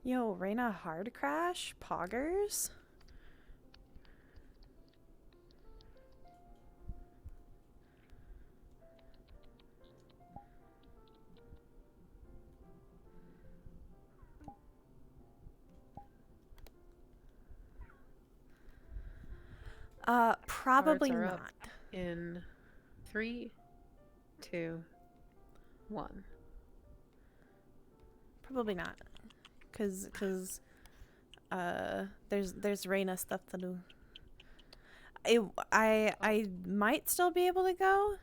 Yo, Rayna hard crash? Poggers? Probably Cards are not. up in 3, 2, 1. Probably not. Cause there's Rayna stuff to do. I might still be able to go.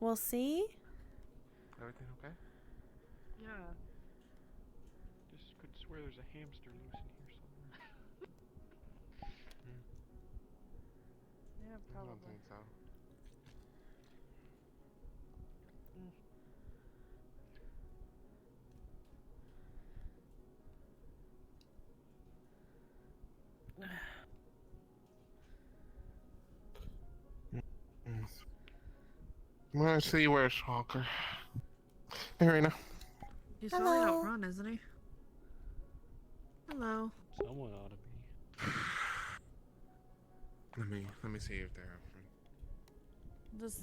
We'll see. Everything okay? Yeah. Just could swear there's a hamster loose in here somewhere. Yeah, I probably. don't think so. Well, see where's Hawker. Hey, Rayna. He's Hello. probably out front, isn't he? Hello. Someone ought to be. Let me see if they're up front. Just.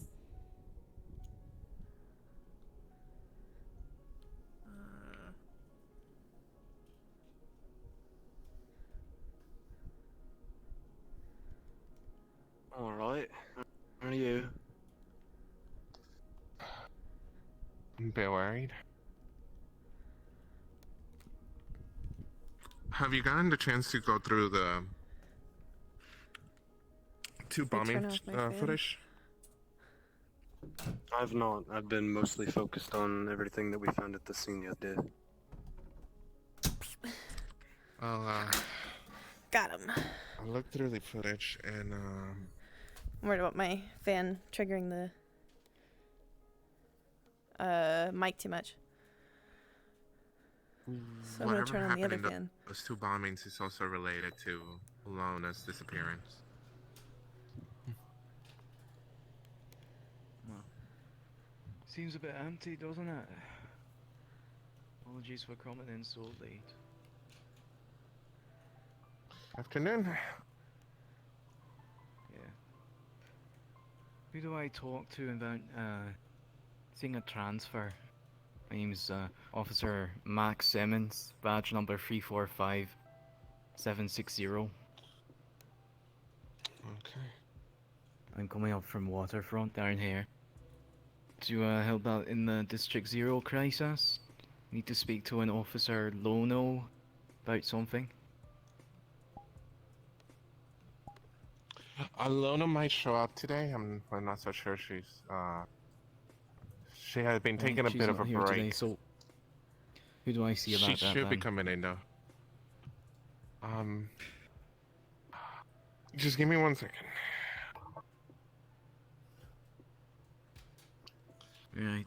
Alright. How are you? I'm a bit worried. Have you gotten the chance to go through the two bombing turn off my fan. footage? I've not. I've been mostly focused on everything that we found at the scene the other day. Well, Got him. I looked through the footage and I'm worried about my fan triggering the mic too much. So I'm gonna whatever turn on the happened other in fan. those two bombings is also related to Lona's disappearance. Well, seems a bit empty, doesn't it? Apologies for coming in so late. Afternoon. Yeah. Who do I talk to about seeing a transfer? My name's Officer Max Simmons, badge number 345760. Okay. I'm coming up from Waterfront down here to help out in the District Zero crisis. Need to speak to an Officer Lono about something. Alona might show up today. I'm not so sure she has been taking a She's bit of not a here break. today, so who do I see She about that should be then? coming in though. Just give me 1 second. Right.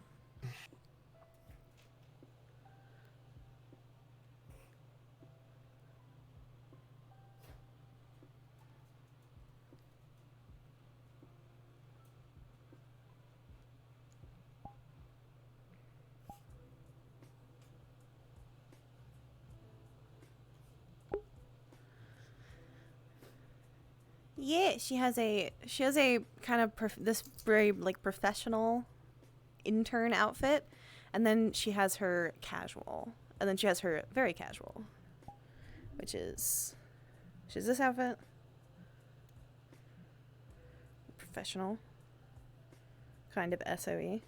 Yeah, she has a kind of this very like professional intern outfit, and then she has her casual, and then she has her very casual, which is she's this outfit. Professional. Kind of SOE.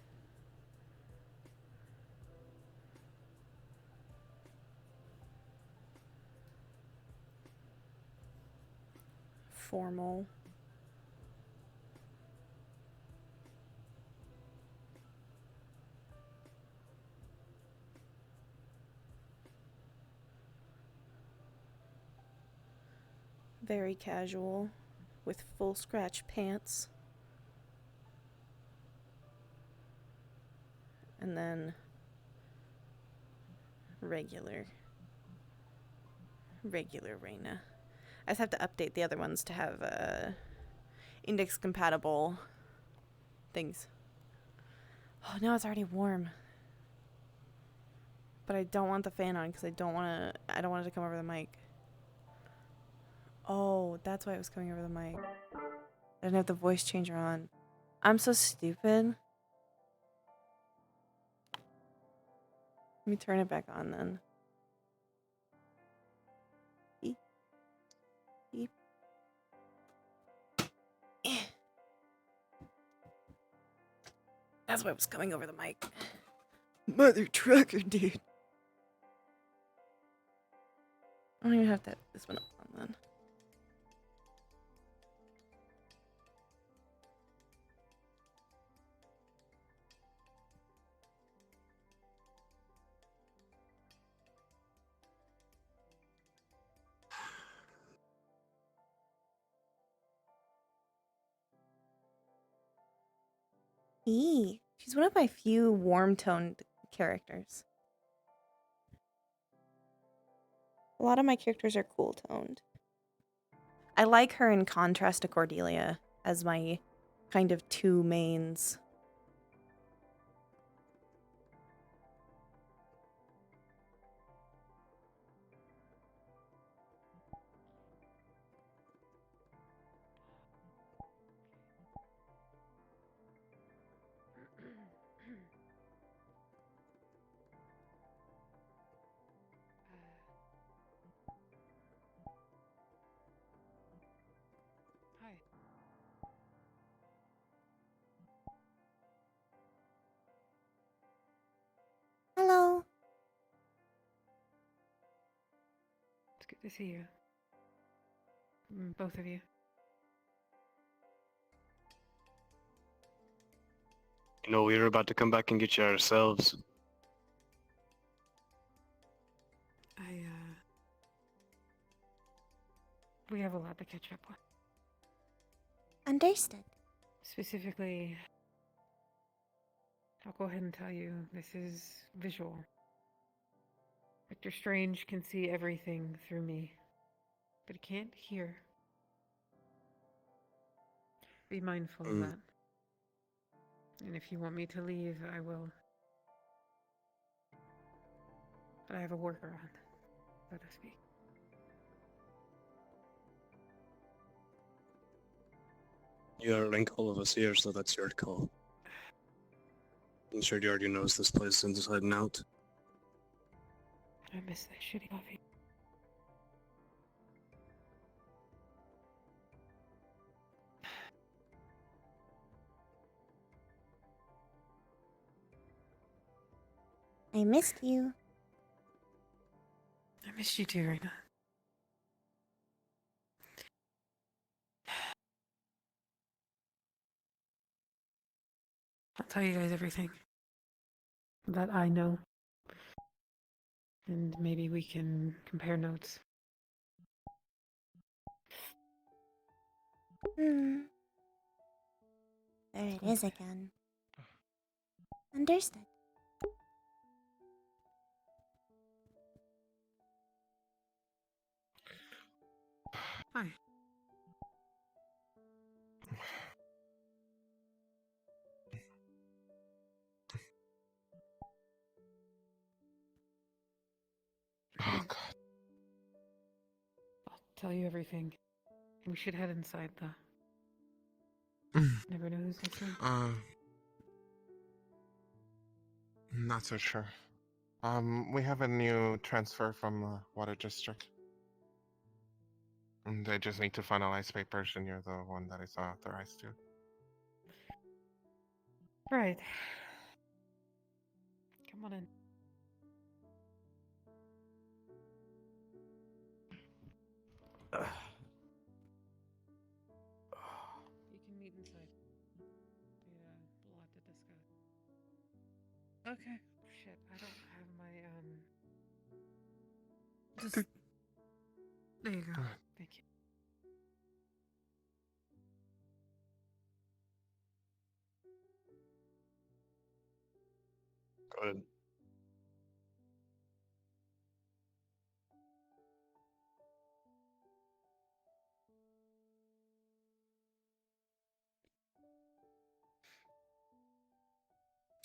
Formal. Very casual with full scratch pants. And then regular Rayna. I just have to update the other ones to have index compatible things. Oh, now it's already warm. But I don't want the fan on because I don't want it to come over the mic. Oh, that's why it was coming over the mic. I didn't have the voice changer on. I'm so stupid. Let me turn it back on then. Beep. Beep. That's why it was coming over the mic. Mother trucker, dude. I don't even have to have this one on then. She's one of my few warm-toned characters. A lot of my characters are cool-toned. I like her in contrast to Cordelia as my kind of two mains. Hi. Hello. It's good to see you. Both of you. You know, we were about to come back and get you ourselves. We have a lot to catch up on. Understood. Specifically, I'll go ahead and tell you, this is visual. Victor Strange can see everything through me, but he can't hear. Be mindful of that. And if you want me to leave, I will. But I have a workaround, so to speak. You gotta link all of us here, so that's your call. I'm sure he already knows this place inside and out. I miss that shitty coffee. I missed you. I missed you too, Rayna. I'll tell you guys everything that I know. And maybe we can compare notes. There it is again. Understood. Hi. Oh god. I'll tell you everything. We should head inside, though. Never know who's listening. Not so sure. We have a new transfer from the water district. And they just need to finalize papers, and you're the one that is authorized to. Right. Come on in. You can meet inside. We have a lot to discuss. Okay. Shit, I don't have my Just there you go. Go ahead. Thank you. Go ahead.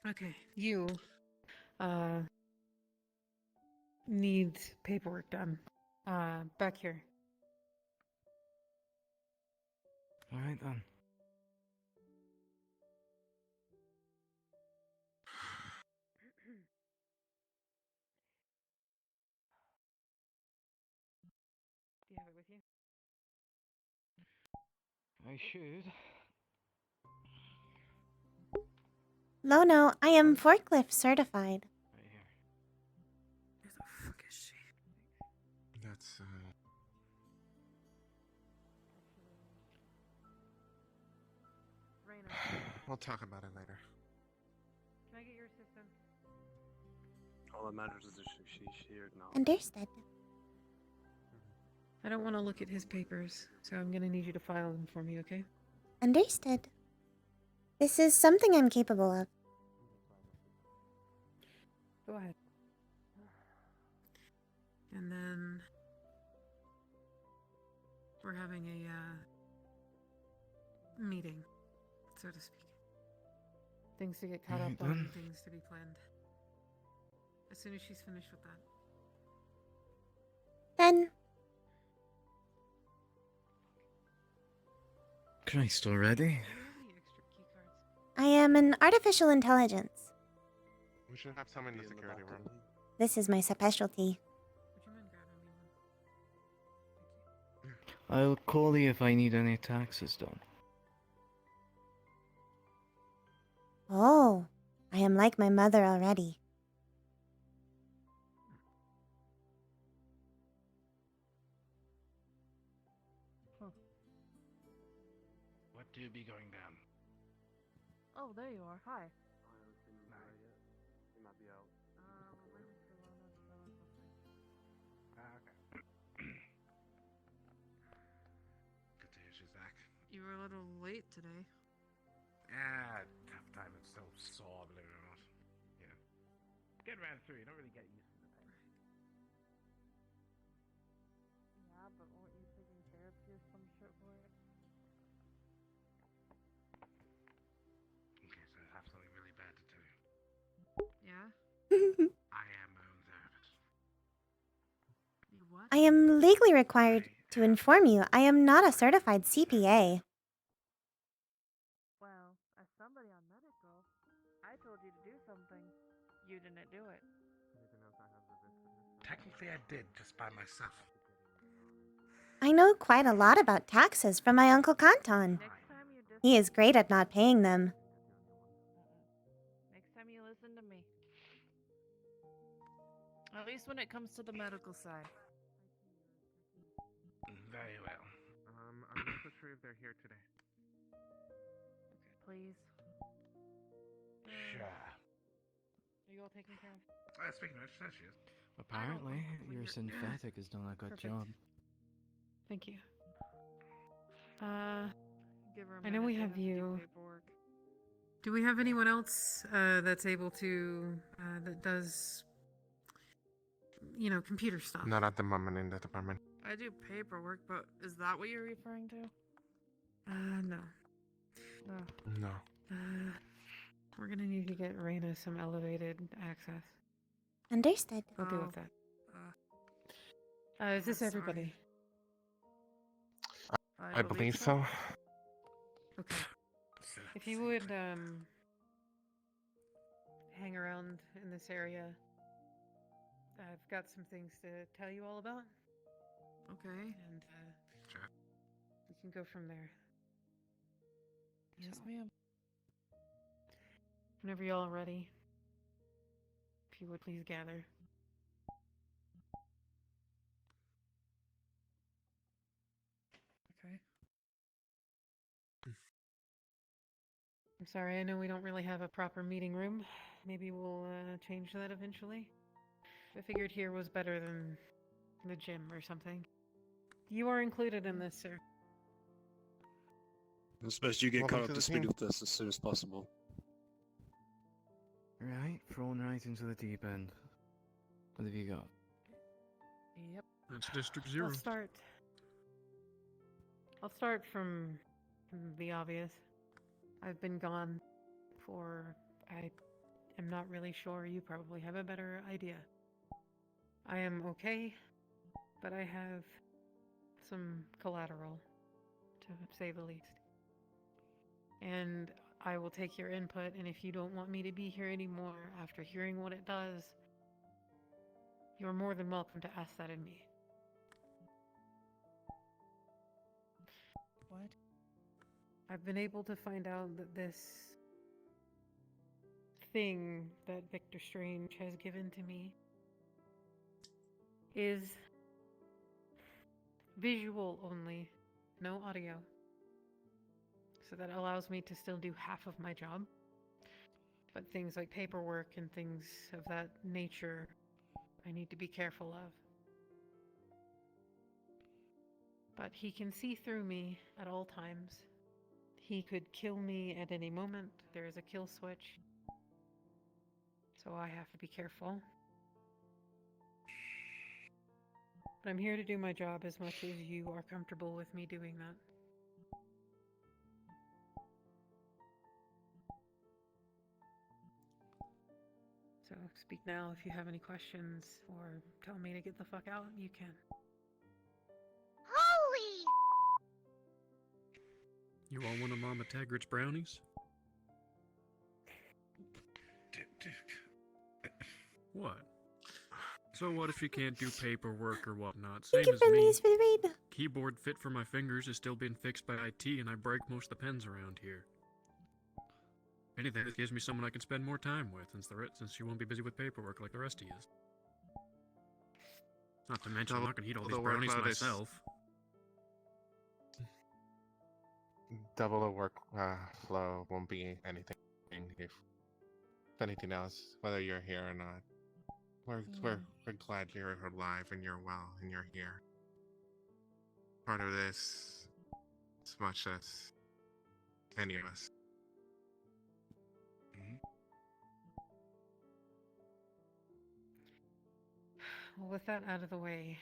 Okay, you, uh, needs paperwork done. Back here. Alright then. Do you have it with you? I should. Lono, I am forklift certified. Right here. Where the fuck is she? That's, Rayna, we'll talk about it later. can I get your assistant? All that matters is that she's here now. Understood. I don't want to look at his papers, so I'm gonna need you to file them for me, okay? Understood. This is something I'm capable of. Go ahead. And then we're having a meeting, so to speak. Things to get caught up Alright on, then. things to be planned. As soon as she's finished with that. Then, Christ already? Do you have any extra key cards? I am an artificial intelligence. We should have some in Be the in the security back of room. the- This is my specialty. Would you mind grabbing me one? Thank you. I'll call you if I need any taxes done. Oh, I am like my mother already. What do you be going down? Oh, there you are. Hi. He might be out. We're waiting for Lana to tell us something. Okay. Good to hear she's back. You were a little late today. Ah, tough time. It's still sore, believe it or not. You know, get ran through. You don't really get used to the pain. Yeah, but weren't you taking therapy or some shit for it? Okay, so I have something really bad to tell you. Yeah? I am my own therapist. You what? I am legally required to inform you I am not a certified CPA. Well, as somebody on medical, I told you to do something. You didn't do it. Technically, I did, just by myself. I know quite a lot about taxes from my Uncle Canton. Next time you just He is great at not paying them. Next time you listen to me. At least when it comes to the medical side. Very well. I'm not so sure if they're here today. Please. Sure. Are you all taken care of? Speaking of which, there she is. Apparently, when your you're- synthetic has done a good Perfect. job. Thank you. Give her a I know we minute, have they to do you. paperwork. Do we have anyone else that's able to that does computer stuff? Not at the moment in the department. I do paperwork, but is that what you're referring to? No. No. No. We're gonna need to get Rayna some elevated access. Understood. We'll deal with Oh, that. Is this sorry. everybody? I believe so. Okay. If you would hang around in this area, I've got some things to tell you all about, Okay. and Sure. we can go from there. Yes, So, ma'am. whenever y'all are ready, if you would please gather. Okay. I'm sorry, I know we don't really have a proper meeting room. Maybe we'll change that eventually. I figured here was better than the gym or something. You are included in this, sir. It's best you get Welcome caught to up the to speed team. with this as soon as possible. Right, thrown right into the deep end. What have you got? Yep. It's District I'll Zero. start from the obvious. I've been gone for, I am not really sure, you probably have a better idea. I am okay, but I have some collateral, to say the least. And I will take your input, and if you don't want me to be here anymore after hearing what it does, you're more than welcome to ask that in me. What? I've been able to find out that this thing that Victor Strange has given to me is visual only, no audio. So that allows me to still do half of my job. But things like paperwork and things of that nature, I need to be careful of. But he can see through me at all times. He could kill me at any moment. There is a kill switch. So I have to be careful. But I'm here to do my job as much as you are comfortable with me doing that. So speak now if you have any questions, or tell me to get the fuck out, you can. Holy! You want one of Mama Taggart's brownies? What? So what if you can't do paperwork or whatnot? Same Thank you as for me. these, baby. Keyboard fit for my fingers is still being fixed by IT, and I break most of the pens around here. If anything, this gives me someone I can spend more time with, since she won't be busy with paperwork like the rest of you. Not to mention, I'm not gonna eat all these brownies myself. Double the work flow won't be anything. If anything else, whether you're here or not, we're glad you're alive and you're well and you're here. Part of this, as much as any of us. Well, with that out of the way,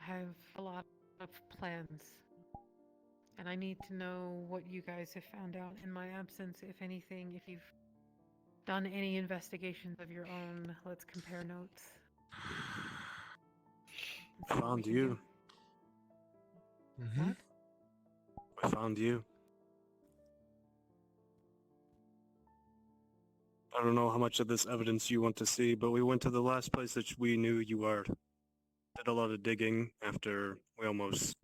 I have a lot of plans. And I need to know what you guys have found out in my absence, if anything, if you've done any investigations of your own. Let's compare notes. and see what we Found can you. do. Mm-hmm. What? I found you. I don't know how much of this evidence you want to see, but we went to the last place that we knew you were. Did a lot of digging after we almost...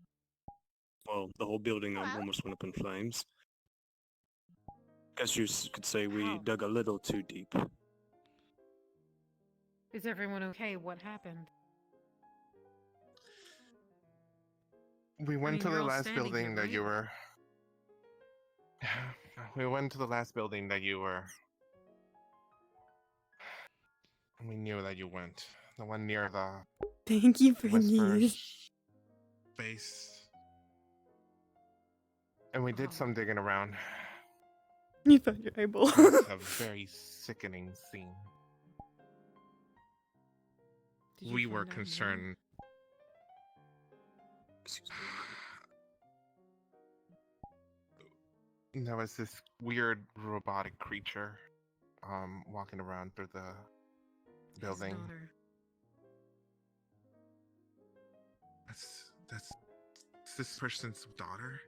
Well, the whole building almost went up in flames. Guess you could say we How? dug a little too deep. Is everyone okay? What happened? We went mean, to you're the all last standing building here, that you right? were. We went to the last building that you were. We knew that you went. The one near the Thank you for Whispers these. base. And we did Oh. some digging around. You found your eyeball. It's a very sickening scene. Did you We find were out more? concerned. There was this weird robotic creature walking around through the His building. daughter. That's this person's daughter.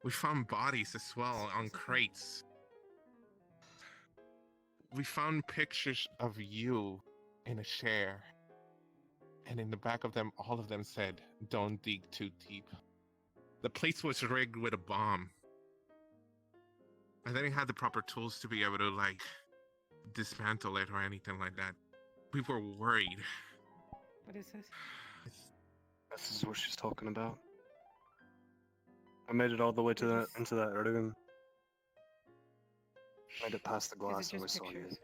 We found bodies as well on crates. We found pictures of you in a chair. And in the back of them, all of them said, "Don't dig too deep." The place was rigged with a bomb. I didn't have the proper tools to be able to, like, dismantle it or anything like that. We were worried. What is this? This is what she's talking about. I made it all the way to It is- into that room. Made it past the glass Is it and we just saw you. pictures?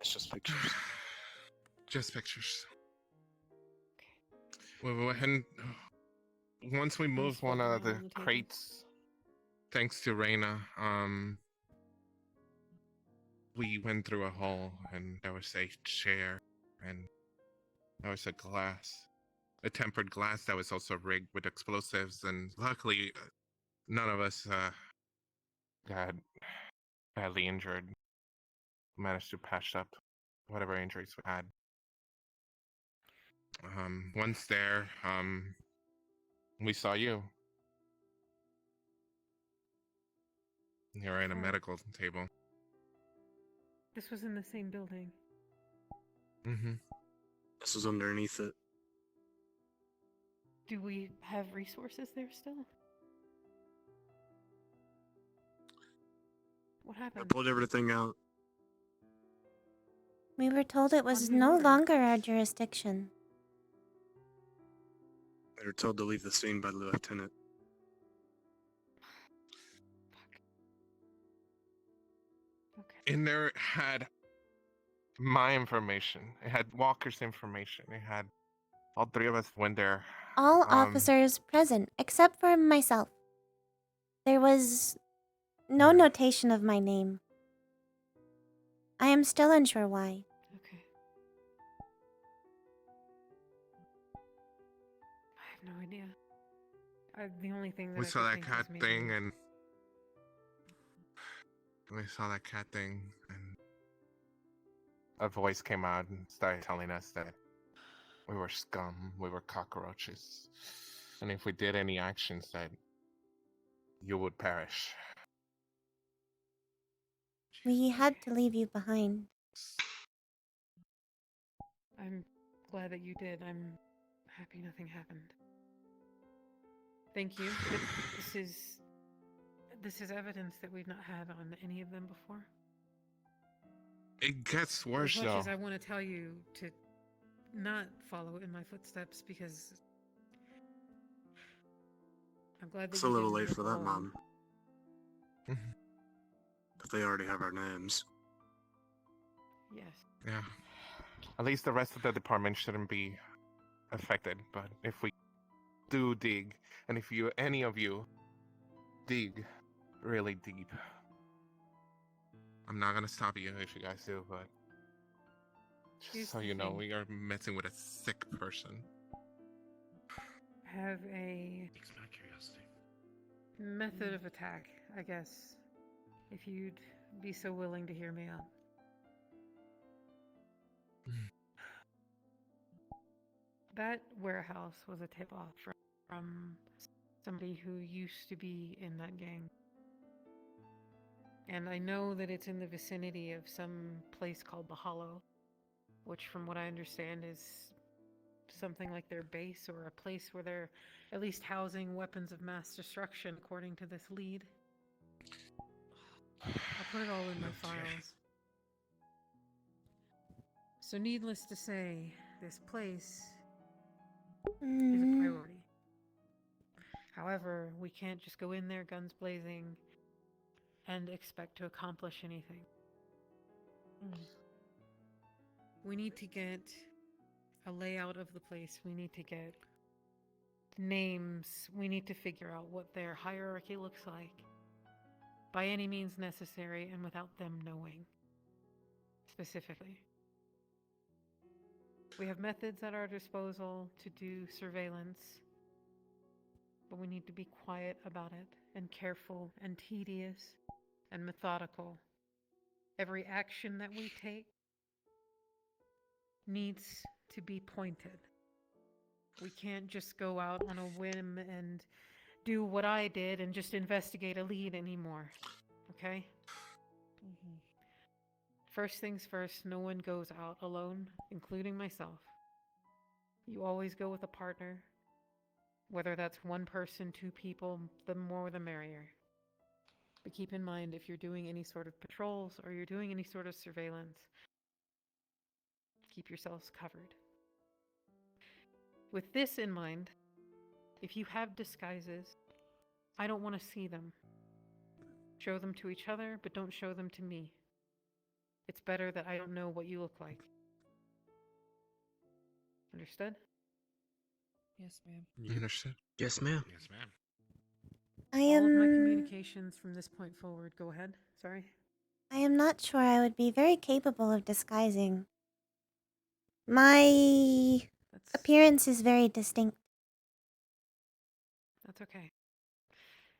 It's just pictures. Just pictures. And once we moved split one them of out the on the table. crates, thanks to Rayna, we went through a hole and there was a chair and there was a glass, a tempered glass that was also rigged with explosives, and luckily none of us got badly injured. Managed to patch up whatever injuries we had. Once there, we saw you. You're at a Oh. medical table. This was in the same building. Mm-hmm. This is underneath it. Do we have resources there still? What I happened? pulled everything out. We were told it was On whose no order? longer our jurisdiction. They were told to leave the scene by the lieutenant. Okay. In there, it had my information. It had Walker's information. It had all three of us went there. All officers present, except for myself. There was no Yeah. notation of my name. I am still unsure why. Okay. I have no idea. The only thing that We I saw could that think cat was maybe thing, and we saw that cat thing, and a voice came out and started telling us that we were scum, we were cockroaches, and if we did any actions, that you would perish. We had to leave you behind. I'm glad that you did. I'm happy nothing happened. Thank you. This is evidence that we've not had on any of them before. It gets worse, As much though. as I want to tell you to not follow in my footsteps, because I'm glad that It's you a little didn't late do it for that, alone. Mom. Mhm. If they already have our names. Yes. Yeah. At least the rest of the department shouldn't be affected, but if we do dig, and if any of you dig really deep, I'm not gonna stop you if you guys do, but Here's just so the you know, thing. we are messing with a sick person. Have a Piques my curiosity. method of attack, I guess, if you'd be so willing to hear me out. That warehouse was a tip-off from somebody who used to be in that gang. And I know that it's in the vicinity of some place called the Hollow, which from what I understand is something like their base or a place where they're at least housing weapons of mass destruction, according to this lead. I'll put it all in my Okay. files. So needless to say, this place is a priority. However, we can't just go in there guns blazing and expect to accomplish anything. We need to get a layout of the place. We need to get names. We need to figure out what their hierarchy looks like by any means necessary and without them knowing specifically. We have methods at our disposal to do surveillance, but we need to be quiet about it and careful and tedious and methodical. Every action that we take needs to be pointed. We can't just go out on a whim and do what I did and just investigate a lead anymore. Okay? First things first, no one goes out alone, including myself. You always go with a partner. Whether that's one person, two people, the more the merrier. But keep in mind, if you're doing any sort of patrols or you're doing any sort of surveillance, keep yourselves covered. With this in mind, if you have disguises, I don't want to see them. Show them to each other, but don't show them to me. It's better that I don't know what you look like. Understood? Yes, ma'am. You understood? Yes, ma'am. Yes, ma'am. I All of my am. communications from this point forward. Go ahead. Sorry. I am not sure I would be very capable of disguising. My That's appearance is very distinct. That's okay.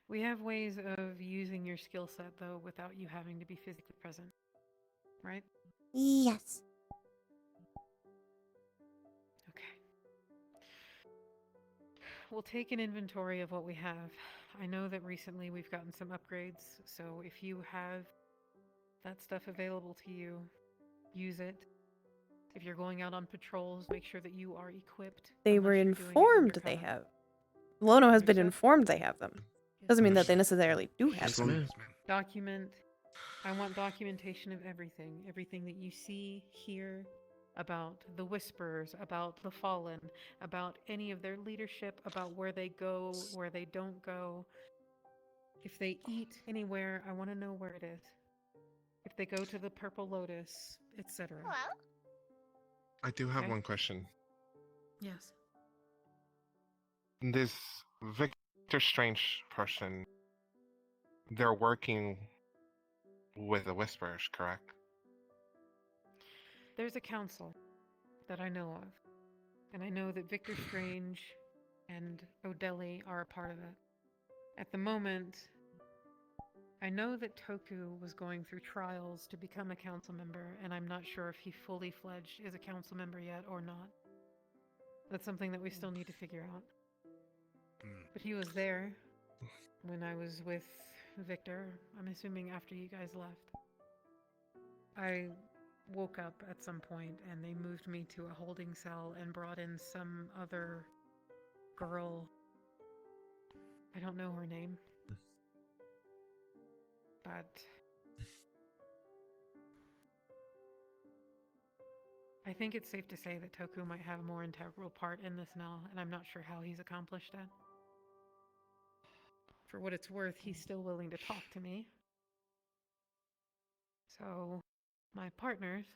We have ways of using your skill set, though, without you having to be physically present. Right? Yes. Okay. we'll take an inventory of what we have. I know that recently we've gotten some upgrades, so if you have that stuff available to you, use it. If you're going out on patrols, make sure that you are equipped. They unless were you're doing it informed they undercover. have. Lono has been Understood? informed they have them. Doesn't mean that they Understood. necessarily do have Yes, them. ma'am. Document. I want documentation of everything. Everything that you see, hear about the Whisperers, about the Fallen, about any of their leadership, about where they go, where they don't go. If they eat anywhere, I want to know where it is. If they go to the Purple Lotus, etc. I do have Okay. one question. Yes. This Victor Strange person, they're working with the Whisperers, correct? There's a council that I know of, and I know that Victor Strange and O'Delly are a part of it. At the moment, I know that Toku was going through trials to become a council member, and I'm not sure if he fully fledged is a council member yet or not. That's something that we still need to figure out. But he was there when I was with Victor, I'm assuming after you guys left. I woke up at some point and they moved me to a holding cell and brought in some other girl. I don't know her name. But I think it's safe to say that Toku might have a more integral part in this now, and I'm not sure how he's accomplished that. For what it's worth, he's still willing to talk to me. So, my partners,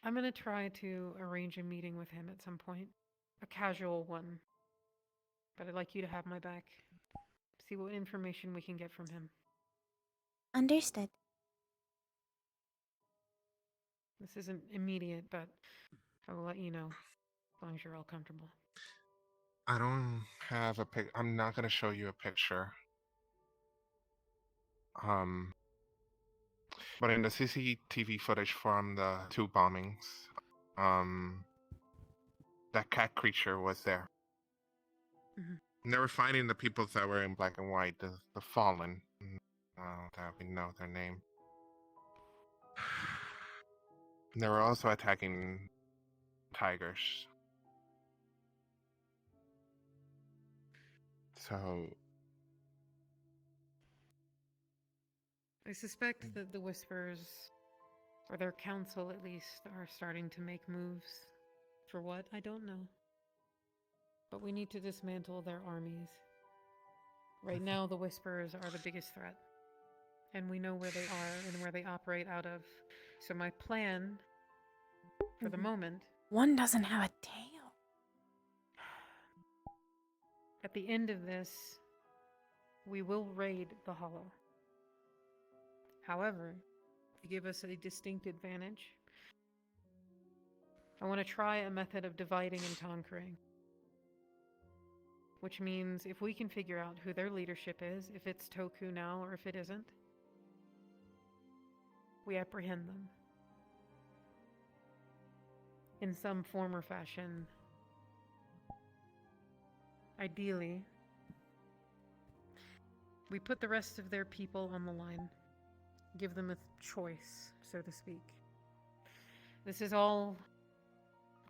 I'm going to try to arrange a meeting with him at some point. A casual one. But I'd like you to have my back. See what information we can get from him. Understood. This isn't immediate, but I will let you know as long as you're all comfortable. I don't have a pic. I'm not gonna show you a picture. But in the CCTV footage from the 2 bombings, that cat creature was there. Mhm. And they were finding the people that were in black and white, the fallen. That we know their name. And they were also attacking tigers. So I suspect that the Whispers, or their council at least, are starting to make moves. For what? I don't know. But we need to dismantle their armies. Right now, the Whisperers are the biggest threat. And we know where they are and where they operate out of. So my plan, for the moment, One doesn't have a tail. at the end of this, we will raid the Hollow. However, to give us a distinct advantage, I want to try a method of dividing and conquering. Which means if we can figure out who their leadership is, if it's Toku now or if it isn't, we apprehend them. In some form or fashion. Ideally, we put the rest of their people on the line. Give them a choice, so to speak. This is all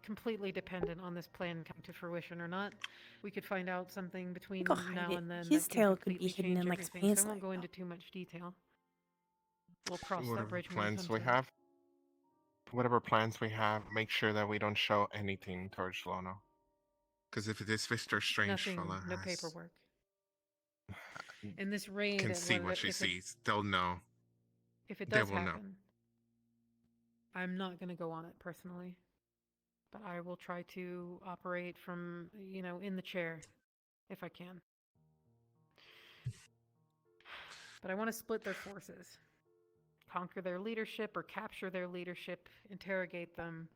completely dependent on this plan coming to fruition or not. We could find out something between Go hide now it. and then. His that can tail could be completely hidden change in, like, his everything, pants so I won't leg, go into though. too much detail. We'll cross that whatever bridge when plans we we come to it. have, whatever plans we have, make sure that we don't show anything towards Lono. Because if this Victor Strange Nothing, fella no has, paperwork. In this raid, can see what she sees, they'll know. If it They does will know. happen, I'm not going to go on it personally. But I will try to operate from, in the chair, if I can. But I want to split their forces. Conquer their leadership or capture their leadership, interrogate them.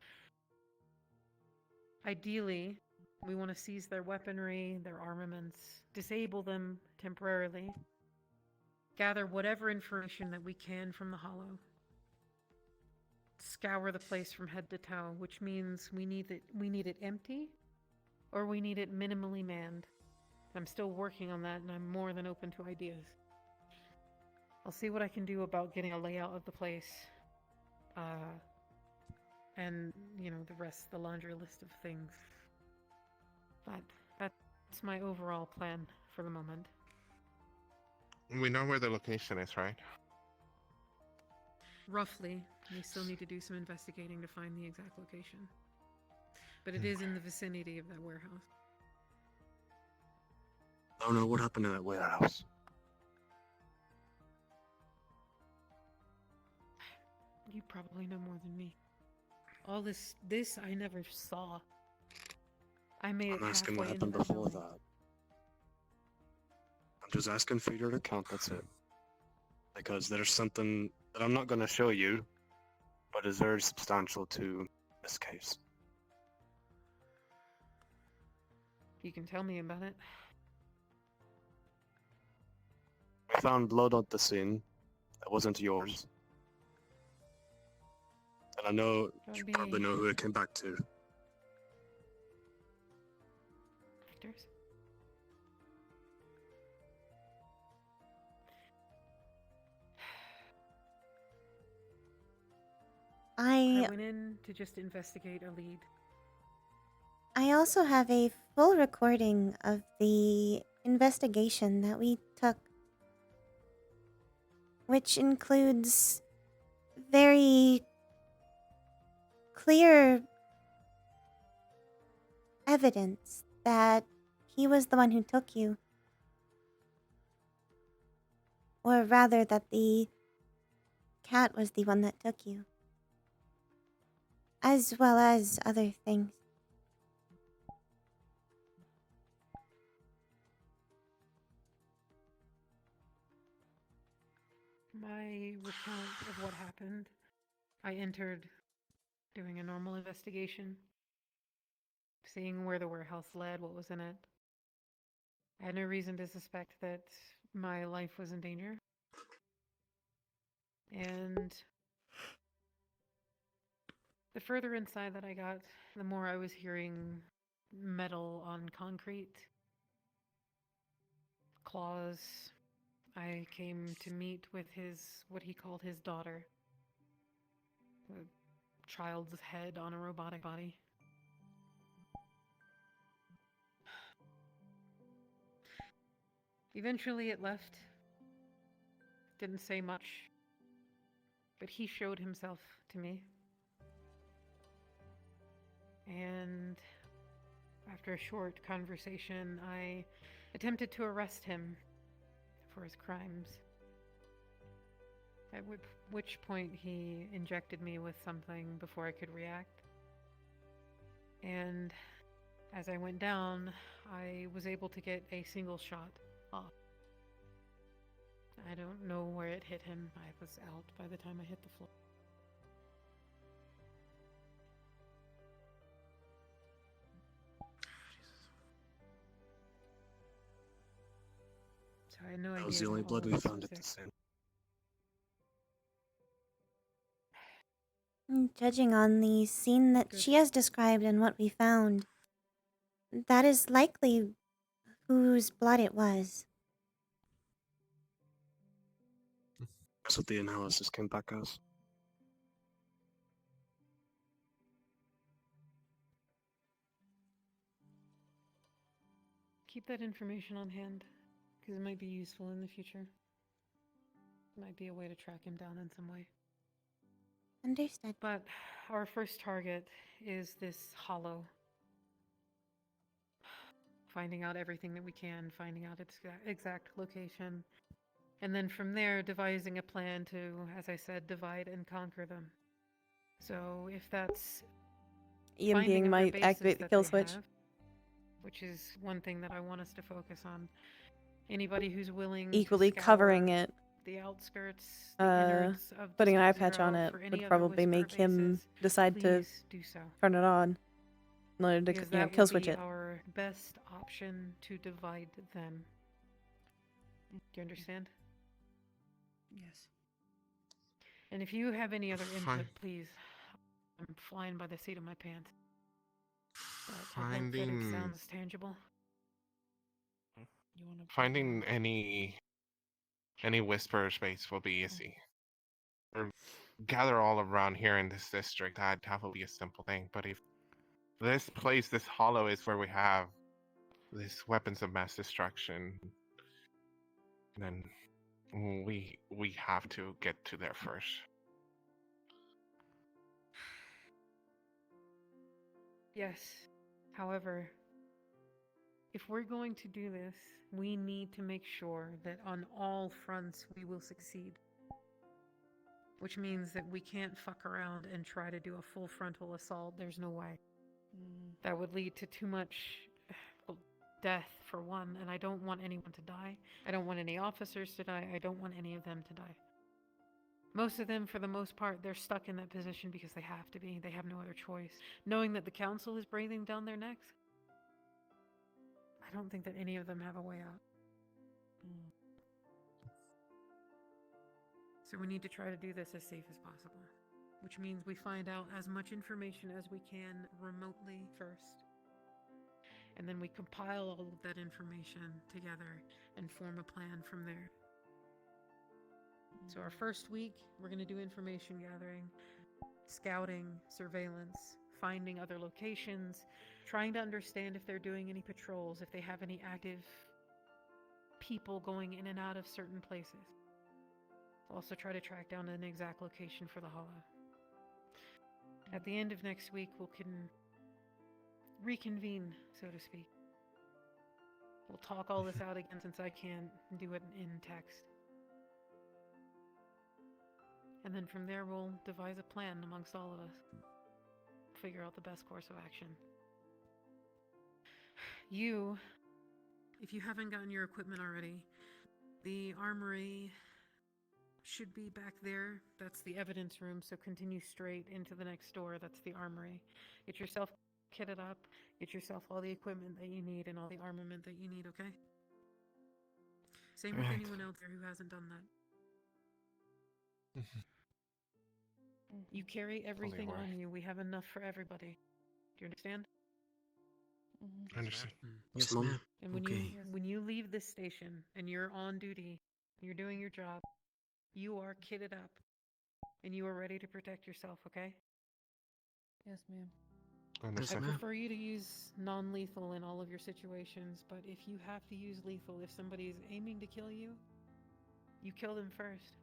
Ideally, we want to seize their weaponry, their armaments, disable them temporarily, gather whatever information that we can from the Hollow, scour the place from head to toe, which means we need it empty or we need it minimally manned. I'm still working on that, and I'm more than open to ideas. I'll see what I can do about getting a layout of the place. And, you know, the rest, the laundry list of things. But that's my overall plan for the moment. We know where the location is, right? Roughly. We still need to do some investigating to find the exact location. But it is in the vicinity of that warehouse. Oh no, what happened to that warehouse? You probably know more than me. All this I never saw. I made it I'm asking what halfway into happened that before building. that. I'm just asking for your account, that's it. Because there's something that I'm not going to show you, but is very substantial to this case. You can tell me about it. We found blood at the scene that wasn't yours. And I know you probably know who it came back to. Victor's? I went in to just investigate a lead. I also have a full recording of the investigation that we took, which includes very clear evidence that he was the one who took you. Or rather, that the cat was the one that took you. As well as other things. My recount of what happened, I entered doing a normal investigation, seeing where the warehouse led, what was in it. I had no reason to suspect that my life was in danger. And the further inside that I got, the more I was hearing metal on concrete, claws. I came to meet with what he called his daughter. A child's head on a robotic body. Eventually it left. Didn't say much. But he showed himself to me. And after a short conversation, I attempted to arrest him for his crimes. At which point he injected me with something before I could react. And as I went down, I was able to get a single shot off. I don't know where it hit him. I was out by the time I hit the floor. So I had no idea. That was the only blood we found at the scene. Judging on the scene that she has described and what we found, that is likely whose blood it was. That's what the analysis came back as. Keep that information on hand, because it might be useful in the future. It might be a way to track him down in some way. Understood. But our first target is this hollow. Finding out everything that we can, finding out its exact location, and then from there devising a plan to, as I said, divide and conquer them. So if that's Ian being might activate the kill switch. Which is one thing that I want us to focus on. Anybody who's willing Equally to covering it. The outskirts, the innards of putting an eye District patch on Zero it for any would other probably Whisper make him bases, decide to please do so. turn it on in order to, Because you know, that kill will switch be it. our best option to divide them. Do you understand? Yes. And if you have any other input, Fine. please. I'm flying by the seat of my pants. But I hope that it Finding sounds tangible. You want to finding any whisper space will be easy. Or gather all around here in this district. That will be a simple thing. But if this place, this hollow, is where we have these weapons of mass destruction, then we have to get to there first. Yes. However, if we're going to do this, we need to make sure that on all fronts we will succeed. Which means that we can't fuck around and try to do a full frontal assault. There's no way. That would lead to too much death, for one, and I don't want anyone to die. I don't want any officers to die. I don't want any of them to die. Most of them, for the most part, they're stuck in that position because they have to be. They have no other choice. Knowing that the council is breathing down their necks, I don't think that any of them have a way out. So we need to try to do this as safe as possible, which means we find out as much information as we can remotely first. And then we compile all of that information together and form a plan from there. So our first week, we're going to do information gathering, scouting, surveillance, finding other locations, trying to understand if they're doing any patrols, if they have any active people going in and out of certain places. Also try to track down an exact location for the hollow. At the end of next week, we'll reconvene, so to speak. We'll talk all this out again since I can't do it in text. And then from there, we'll devise a plan amongst all of us. Figure out the best course of action. You, if you haven't gotten your equipment already, the armory should be back there. That's the evidence room, so continue straight into the next door. That's the armory. Get yourself kitted up. Get yourself all the equipment that you need and all the armament that you need, okay? Same with anyone out there who hasn't done that. You carry everything on you. We have enough for everybody. Do you understand? I understand. Yes, ma'am. And when you leave this station and you're on duty, you're doing your job, you are kitted up and you are ready to protect yourself, okay? Yes, ma'am. I understand. I prefer you to use non-lethal in all of your situations, but if you have to use lethal, if somebody is aiming to kill you, you kill them first.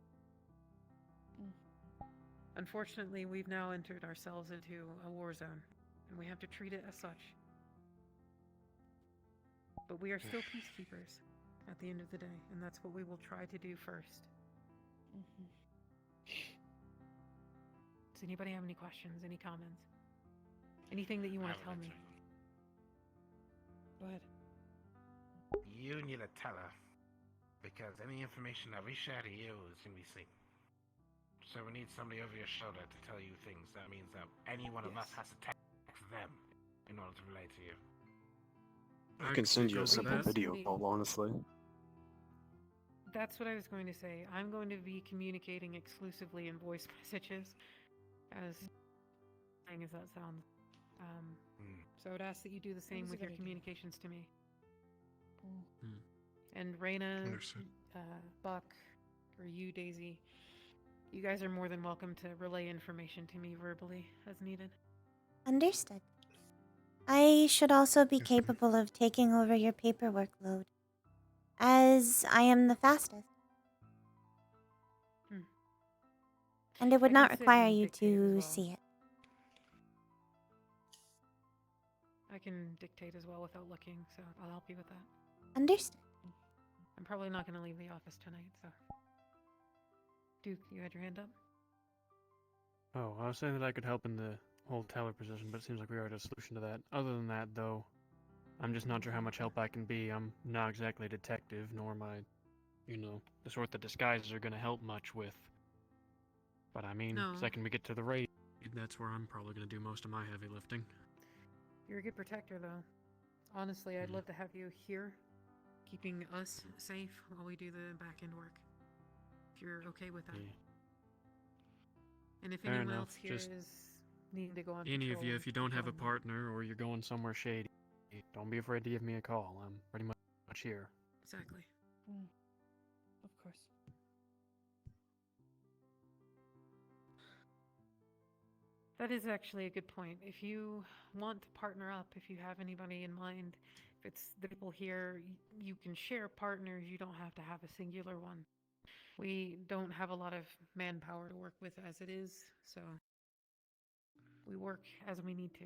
Unfortunately, we've now entered ourselves into a war zone, and we have to treat it as such. But we are still peacekeepers at the end of the day, and that's what we will try to do first. Does anybody have any questions, any comments? Anything that you want to tell me? Go ahead. You need to tell her, because any information that we share to you is going to be seen. So we need somebody over your shoulder to tell you things. That means that any one of us has to text them in order to relate to you. I can send you a go with simple that. video call, honestly. That's what I was going to say. I'm going to be communicating exclusively in voice messages, as thing as that sounds. So I would ask that you do the same with your communications to me. And Rayna, Buck, or you, Daisy, you guys are more than welcome to relay information to me verbally as needed. Understood. I should also be capable of taking over your paperwork load, as I am the fastest. And it would not require you to see it. I can dictate as well without looking, so I'll help you with that. Understood. I'm probably not going to leave the office tonight, so... Duke, you had your hand up? Oh, I was saying that I could help in the whole teller position, but it seems like we already have a solution to that. Other than that, though, I'm just not sure how much help I can be. I'm not exactly a detective, nor am I, the sort that disguises are going to help much with. But I mean, No. the second we get to the raid... That's where I'm probably going to do most of my heavy lifting. You're a good protector, though. Honestly, I'd love to have you here, keeping us safe while we do the back-end work. If you're okay with that. Yeah. And if Fair anyone enough, else here just- is needing to go on Any of patrol you, and if you don't have a patrolling. Partner, or you're going somewhere shady, don't be afraid to give me a call. I'm pretty much here. Exactly. Of course. That is actually a good point. If you want to partner up, if you have anybody in mind, if it's the people here, you can share partners. You don't have to have a singular one. We don't have a lot of manpower to work with as it is, so we work as we need to,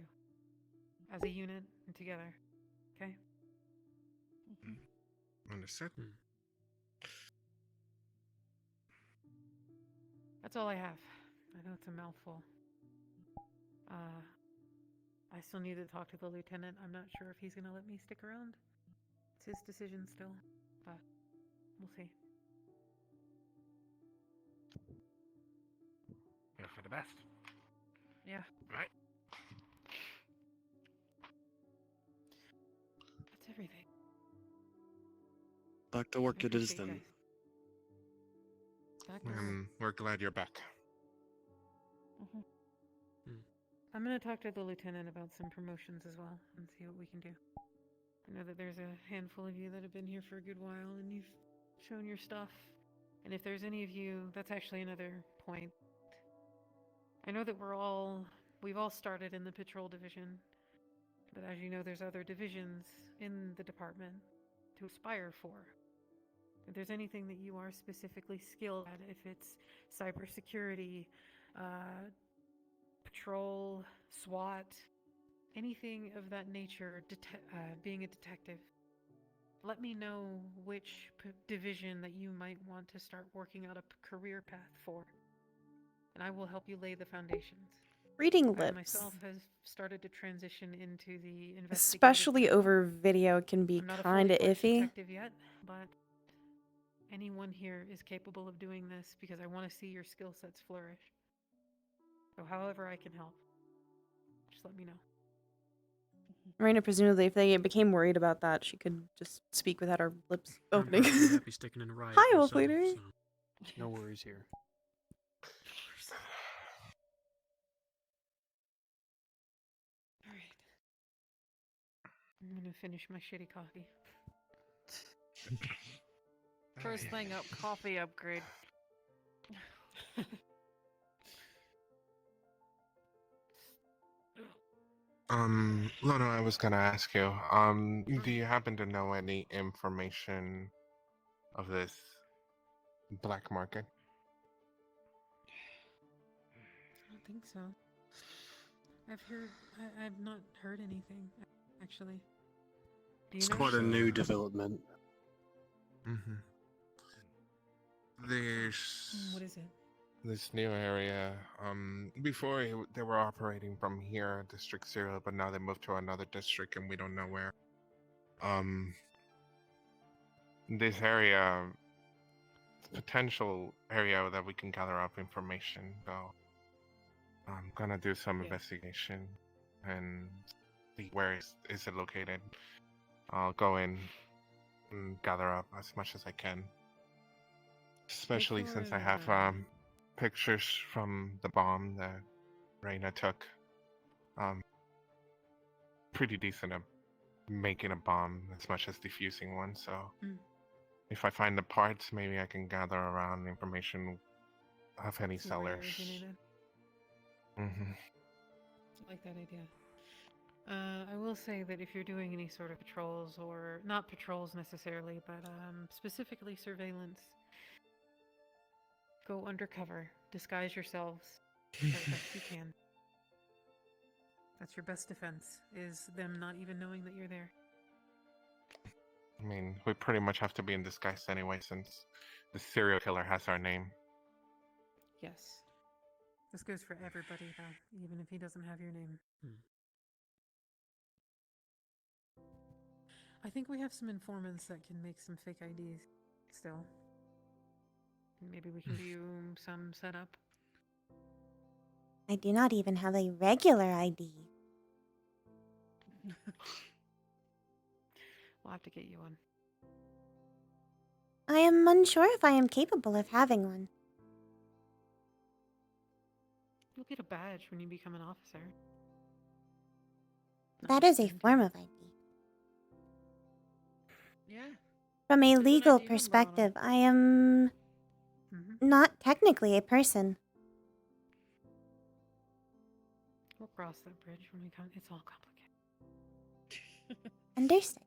as a unit and together. Okay? Understood. That's all I have. I know it's a mouthful. I still need to talk to the lieutenant. I'm not sure if he's going to let me stick around. It's his decision still, but we'll see. Go for the best. Yeah. Right. That's everything. Back to work I it is appreciate you then. guys. Back to work. We're glad you're back. I'm going to talk to the lieutenant about some promotions as well and see what we can do. I know that there's a handful of you that have been here for a good while and you've shown your stuff. And if there's any of you, that's actually another point. I know that we've all started in the patrol division, but as you know, there's other divisions in the department to aspire for. If there's anything that you are specifically skilled at, if it's cybersecurity, patrol, SWAT, anything of that nature, being a detective, let me know which division that you might want to start working out a career path for, and I will help you lay the foundations. Reading I lips, myself have started to transition into the investigative especially field. over video, can be I'm not a kind of fully fledged iffy. detective yet, but anyone here is capable of doing this because I want to see your skill sets flourish. So however I can help, just let me know. Rayna, presumably, if they became worried about that, she could just speak without her lips I'm opening. perfectly happy sticking in a riot Hi, myself, Wolf Leader. so. No worries here. All right. I'm gonna finish my shitty coffee. First thing up, coffee upgrade. Lono, I was gonna ask you, do you happen to know any information of this black market? I don't think so. I've not heard anything, actually. Do you It's know? quite a new development. There's What is it? this new area. Before they were operating from here, District 0, but now they moved to another district and we don't know where. This area, potential area that we can gather up information, though. I'm gonna do some investigation and see where is it located. I'll go in and gather up as much as I can. Especially since I have pictures from the bomb that Rayna took. Pretty decent at making a bomb as much as defusing one, so if I find the parts, maybe I can gather around information of any See where it sellers. originated. Mm-hmm. I like that idea. I will say that if you're doing any sort of patrols, or not patrols necessarily, but specifically surveillance, go undercover, disguise yourselves as best you can. That's your best defense, is them not even knowing that you're there. I mean, we pretty much have to be in disguise anyway, since the serial killer has our name. Yes. This goes for everybody, though, even if he doesn't have your name. I think we have some informants that can make some fake IDs still. Maybe we can do some setup. I do not even have a regular ID. We'll have to get you one. I am unsure if I am capable of having one. You'll get a badge when you become an officer. That is a form of ID. Yeah. From a There's an legal ID number on 'em. perspective, I am not technically a person. We'll cross that bridge when we come. It's all complicated. Understood.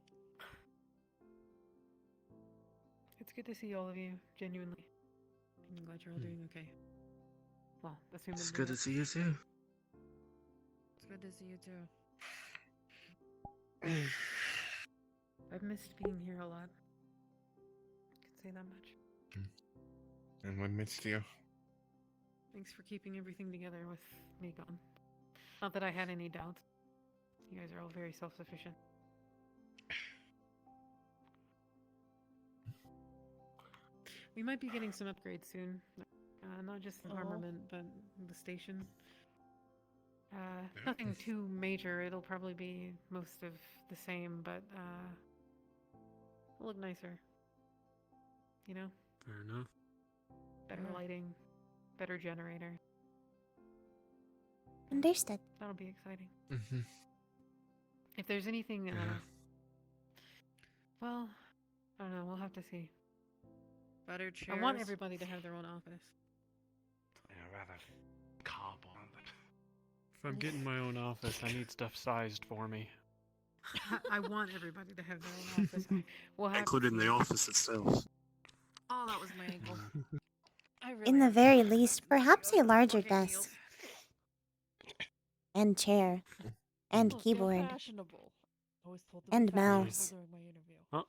It's good to see all of you, genuinely. I'm glad you're all doing okay. Well, assuming It's good to see you too. It's good to see you too. I've missed being here a lot. I can say that much. And we missed you. Thanks for keeping everything together with me gone. Not that I had any doubt. You guys are all very self-sufficient. We might be getting some upgrades soon. Not just Oh. armament, but the station. Nothing too major. It'll probably be most of the same, but it'll look nicer. You know? Fair enough. Better lighting, better generator. Understood. That'll be exciting. Mm-hmm. If there's anything, Yeah. well, I don't know. We'll have to see. Better chairs. I want everybody to have their own office. Yeah, rather cardboard. If I'm getting my own office, I need stuff sized for me. I want everybody to have their own office. We'll have Including the office itself. Oh, that was my ankle. I really In the have to very go. least, perhaps a larger Fucking desk. heels. And chair. And Look, keyboard. They're fashionable. Always told to be And fashionable mouse. during my interview. Huh?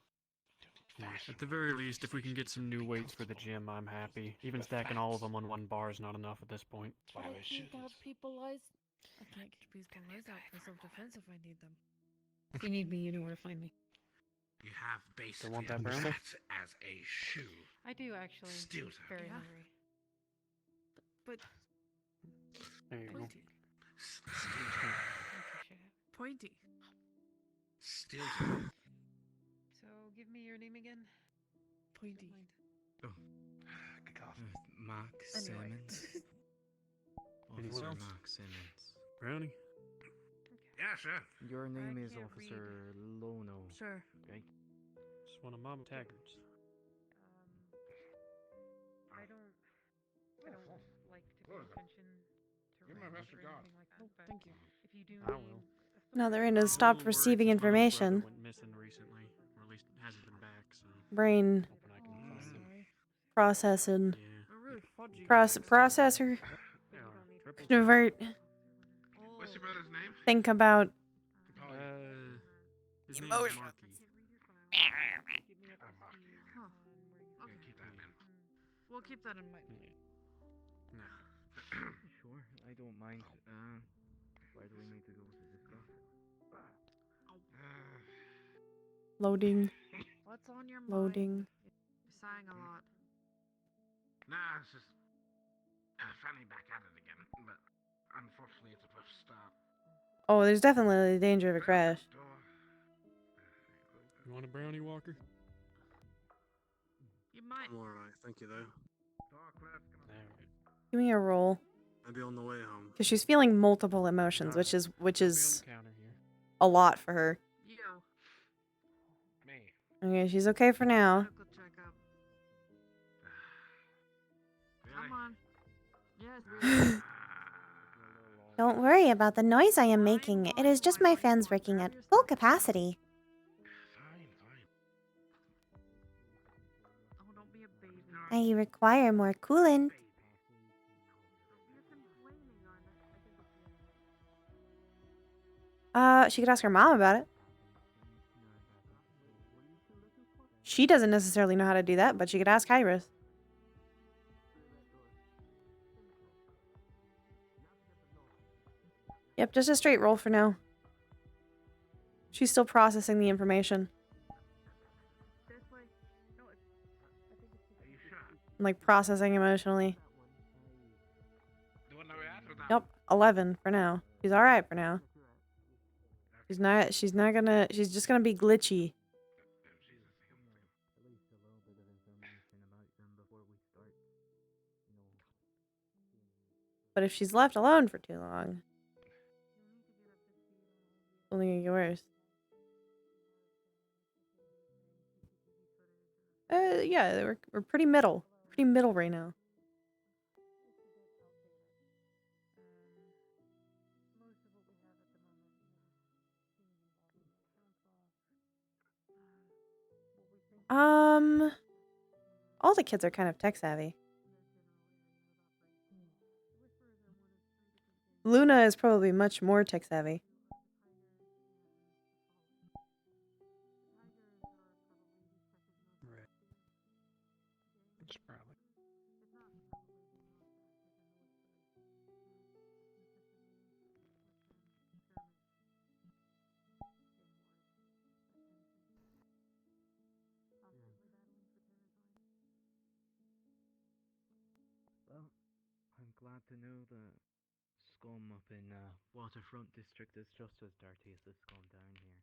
At the very least, if we can get some new weights for the gym, I'm happy. Even stacking all of them on one bar is not enough at this point. But I can't have people eyes. I can't get people eyes out for self-defense if I need them. If you need me, you know where to find me. You have basically want that a brown? cat as a shoe. I do actually. Still Very Yeah. hungry. But There you go. pointy. I appreciate it. Pointy. Still So, give me your name again. Pointy. Good God. Mark Anyway. Simmons. Anyone Officer else? Mark Simmons. Brownie? Yeah, sure. Your name is can't Officer Lono, Sure. right? Just one of Mom Taggart's. I don't like to pay attention to Give my rank best or regard. anything like that. Oh, but thank you. if you do I need will. Now that Rayna's I'm a stopped little worried receiving since Mom's brother information. went missing recently, or at least hasn't been back, so Brain Hoping I Oh, can I'm find him. sorry. processing. yeah. I'm really fudgy. Processor. They are triple Convert. What's your brother's name? Think about. His name is Marky. Huh. Yeah, keep that in. We'll keep that in mind. No. Sure, I don't mind. Why do we need to go to discuss? Loading. What's on your mind? Loading. You're sighing a lot. Nah, it's just Fanny back at it again, but unfortunately it's a rough start. Oh, there's definitely the danger of a crash. Door. You want a brownie, Walker? You might. I'm alright, thank you though. Door clerk. Alright. Give me a roll. Maybe on the way home. Because she's feeling multiple emotions, which is I'll be on the counter here. a lot for her. You. Me. Okay, she's okay for now. Medical checkup. Really? Come on. Yes. Don't worry about the noise I am making. It is just my fans working at full capacity. Fine, fine. Oh, don't be a baby. I require more coolant. You're complaining on it. I think it's She could ask her mom about it. She doesn't necessarily know how to do that, but she could ask Iris. Yep, just a straight roll for now. She's still processing the information. this way. No, it's. I think it's. Are you sure? Like processing emotionally. Do you want to know where at or not? Yep, 11 for now. She's alright for now. She's just gonna be glitchy. At least a little bit of information about them before we start. But if she's left alone for too long, it's only gonna get worse. Yeah, we're pretty middle. Pretty middle right now. All the kids are kind of tech savvy. Luna is probably much more tech savvy. Right. It's probably. Well, I'm glad to know that scum up in Waterfront District is just as dirty as the scum down here.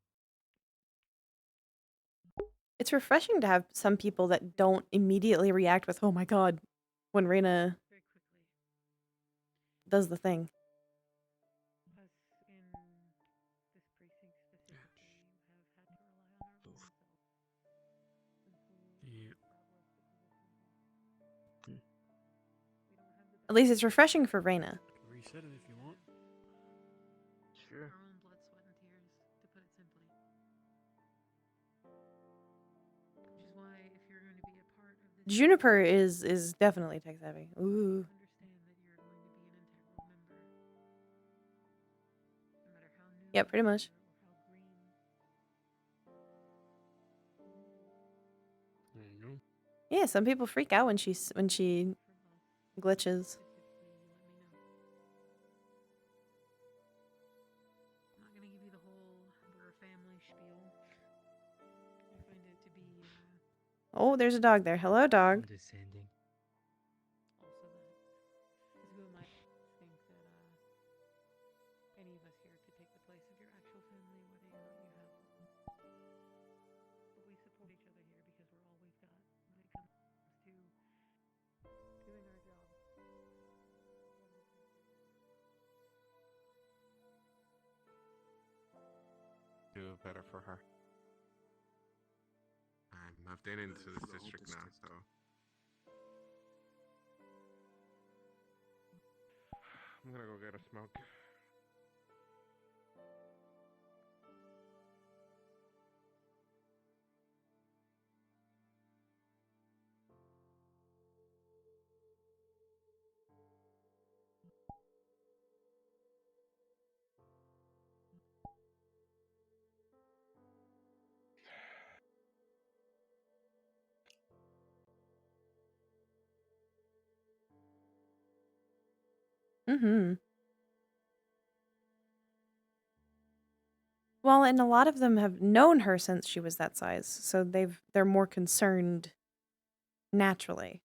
It's refreshing to have some people that don't immediately react with, "Oh my god," when Rayna Very quickly. does the thing. Us in this precinct specifically have had to rely on our own selves since we Yeah. established the position. We don't have the At least it's refreshing for Rayna. Reset it if you want. Sure. our own blood, sweat, and tears, to put it simply. Which is why, if you're going to be a part of this, Juniper is definitely tech savvy. Ooh. understand that you're going to be an integral member, no matter how new Yeah, pretty much. or how green. There you go. Yeah, some people freak out when she glitches. Specifically, you let me know. I'm not going to give you the whole we're a family spiel. I find it to be Oh, there's a dog there. Hello, dog. Condescending. also that. Because who am I to think that any of us here could take the place of your actual family, whether or not you have one. But we support each other here because we're all we've got when it comes to doing our job. Do better for her. I'm moved into this district now, so I'm gonna go get a smoke. Mm-hmm. Well, and a lot of them have known her since she was that size, so they're more concerned naturally.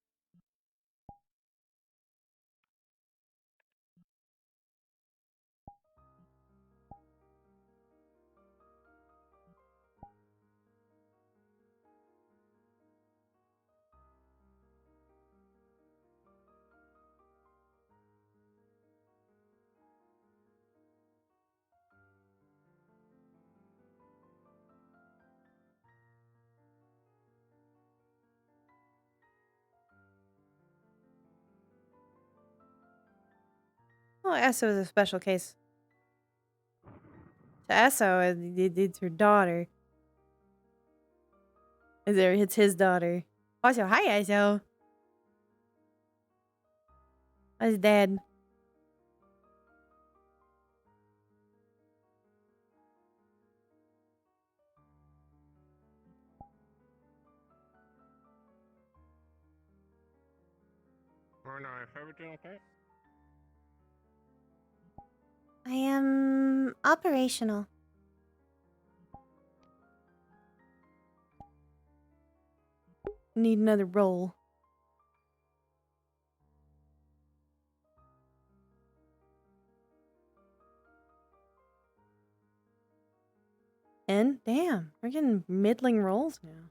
Well, Esso is a special case. To Esso, it's her daughter. It's his daughter. Also, hi, Esso. How's dad? Rayna, is everything okay? I am operational. Need another roll. And damn, we're getting middling rolls now.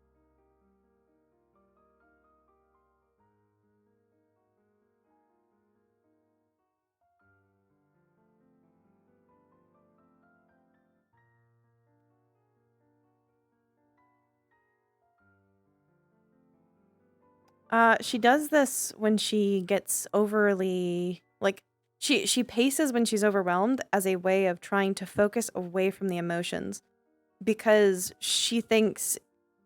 She does this when she gets overly like she paces when she's overwhelmed as a way of trying to focus away from the emotions because she thinks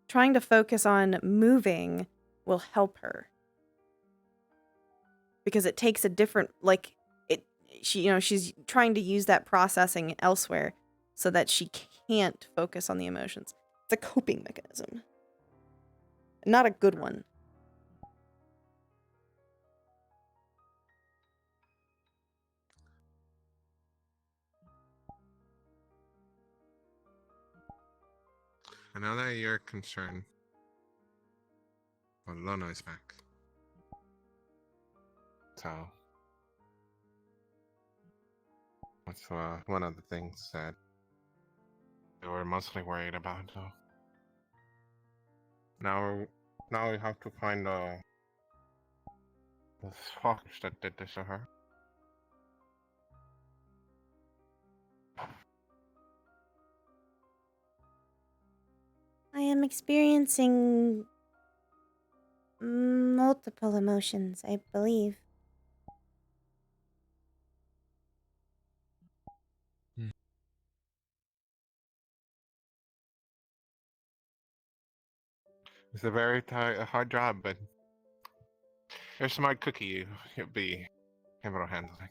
trying to focus on moving will help her. Because it takes a different she's trying to use that processing elsewhere so that she can't focus on the emotions. It's a coping mechanism. Not a good one. I know that you're concerned. Well, Lona is back. So, that's one of the things that we were mostly worried about, though. Now we have to find the fuckers that did this to her. I am experiencing multiple emotions, I believe. It's a very hard job, but you're a smart cookie. You'll be able to handle it.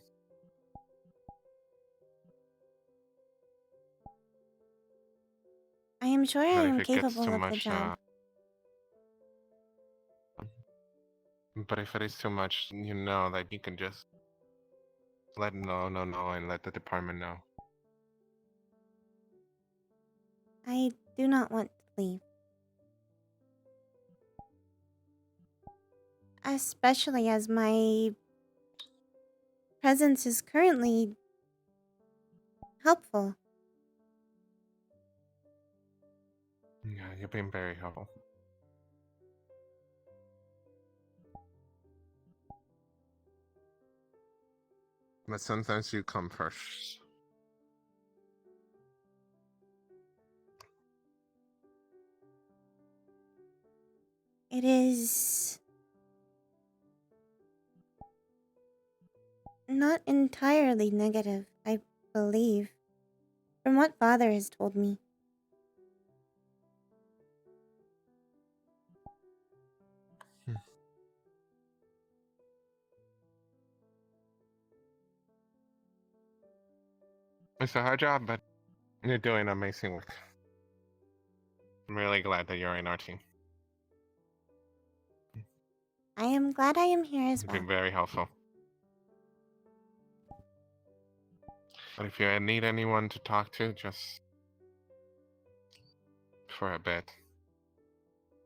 I am sure I But if am it gets capable too of the much, job. but if it is too much, you know that you can just let no, and let the department know. I do not want to leave. Especially as my presence is currently helpful. Yeah, you've been very helpful. But sometimes you come first. It is not entirely negative, I believe, from what Father has told me. It's a hard job, but you're doing amazing work. I'm really glad that you're in our team. I am glad I am here as You've well. been very helpful. But if you need anyone to talk to, just for a bit,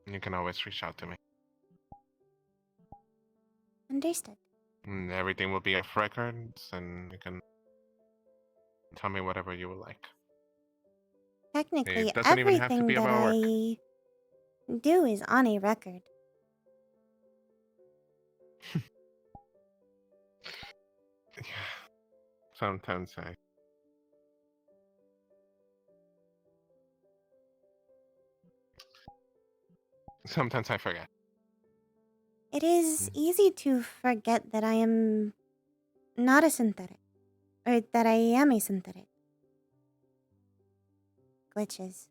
you can always reach out to me. Understood. And everything will be off records, and you can tell me whatever you would like. Technically, It doesn't even have to everything be that about work. I do is on a record. Yeah. Sometimes I forget. It is easy to forget that I am not a synthetic, or that I am a synthetic. Glitches.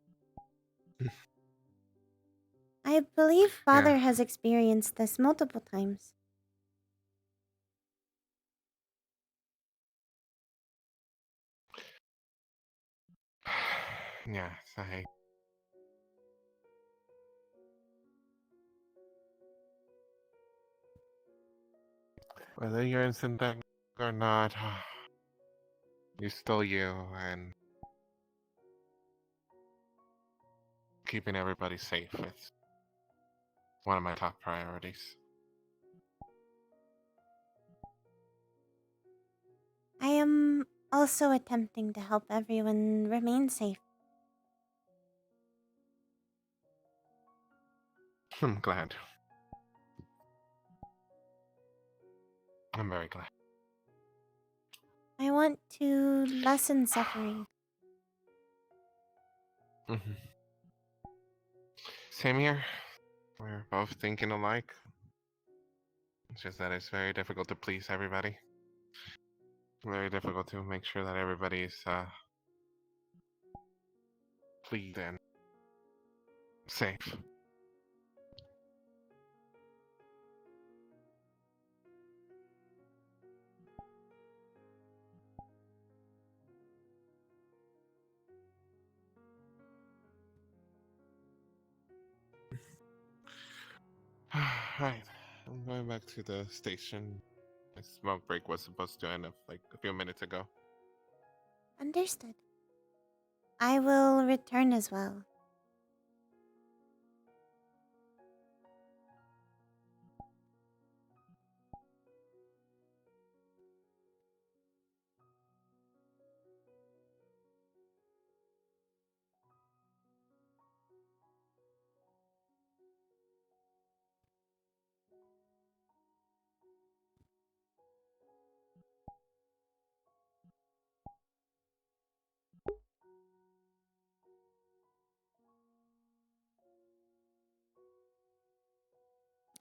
I believe Father has experienced this multiple times. Yes, I. Whether you're in synthetic or not, you're still you, and keeping everybody safe is one of my top priorities. I am also attempting to help everyone remain safe. I'm glad. I'm very glad. I want to lessen suffering. Same here. We're both thinking alike. It's just that it's very difficult to please everybody. Very difficult to make sure that everybody's pleased and safe. Right. I'm going back to the station. My smoke break was supposed to end up like a few minutes ago. Understood. I will return as well.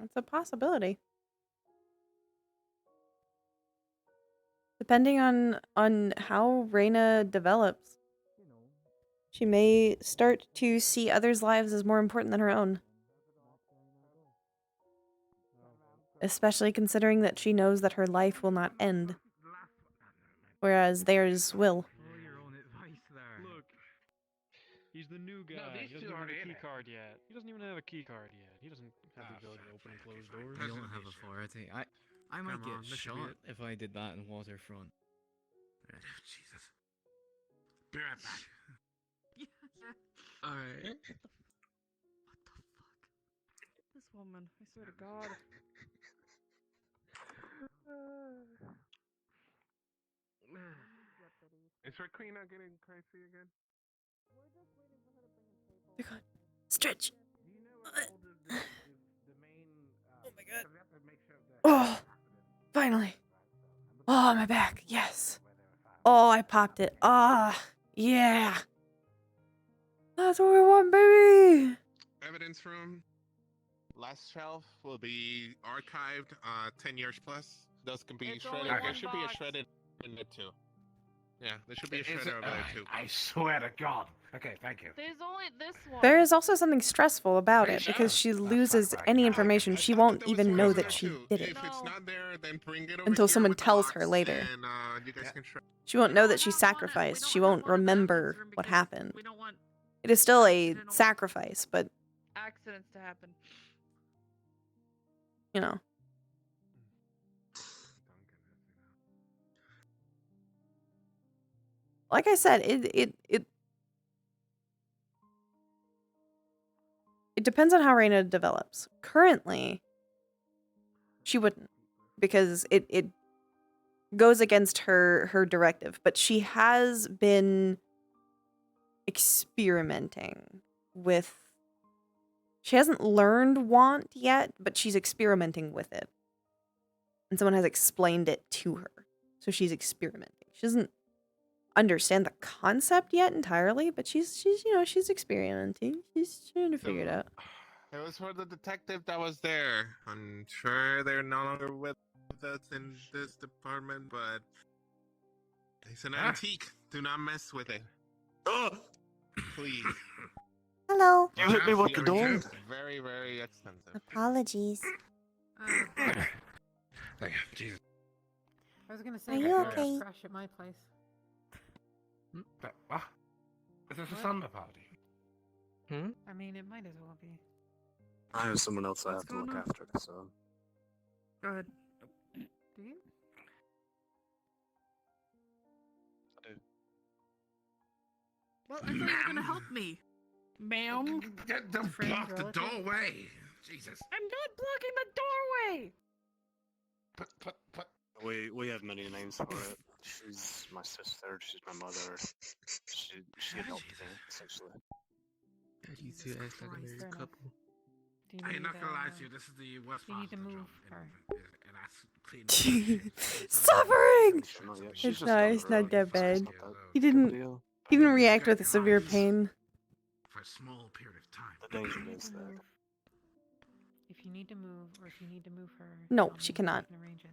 It's a possibility. Depending on how Rayna develops, she may start to see others' lives as more important than her own. Especially considering that she knows that her life will not end, whereas theirs will. Follow your own advice there. Look, he's the new guy. No, these He doesn't two even have aren't a in key it. card yet. He doesn't even have a key card yet. He doesn't have the ability to open and close doors. I don't have authority. I might Come on, get this should be shot it. if I did that in Waterfront. Jesus. Be right back. Alright. This woman, I swear to God. Is Rayna getting crazy again? They're gone. Stretch. Do you know what all the main? Oh my God. So we have to make sure that Oh, finally. Oh, my back. Yes. Oh, I popped it. Ah, yeah. That's what we want, baby. Evidence room. Last shelf will be archived 10 years plus. Those can be It's only shredded. There one should be a box. shredded in it too. Yeah, there should be a Is shredder it- over there too. I swear to God. Okay, thank you. There's only this one. There is also something stressful about Are you it because sure? she Oh, loses fuck, any right. information. I She thought won't that there was even one know over that there she too. did it If it's No. not there, then bring it over until here someone with the tells her box, later. And you guys Yeah. can shred. She won't We know don't that she have one at- we sacrificed. don't She have won't one in the evidence remember room what because happened. We don't want It is still a accidental sacrifice, but, accidents to happen. you know. Like I said, it depends on how Rayna develops. Currently, she wouldn't, because it goes against her directive, but she has been experimenting with. She hasn't learned want yet, but she's experimenting with it. And someone has explained it to her. So she's experimenting. She doesn't understand the concept yet entirely, but she's experimenting. She's trying to figure it out. It was for the detective that was there. I'm sure they're no longer with us in this department, but it's an antique. Do not mess with it. Oh! Please. Hello. You hit me with the door. It's very, very expensive. Apologies. Thank you. Jesus. I was gonna say, Are you that okay? crash at my place. What? Is this a What? summer party? I mean, it might as well be. I have someone else I What's have to look going on? after, so. Go ahead. Do you? Well, I thought you were gonna help me, ma'am. Don't Friend, block the relative? doorway. Jesus. I'm not blocking the doorway. Put. We have many names for it. She's my sister. She's my mother. She helped me essentially. You two Jesus act like a Christ, married fair enough. couple. Do you I ain't need, not gonna lie to you. This is the worst you part need to of the move job, her. and that's cleaning. Suffering! Not yet. It's She's just No, down he's the not road. that It's bad. not that He big of a didn't deal. he didn't But react you with got severe your eyes pain. for a small period of time. The danger is that if you need to move or if you need to move her, No, tell she me, cannot. We can arrange it.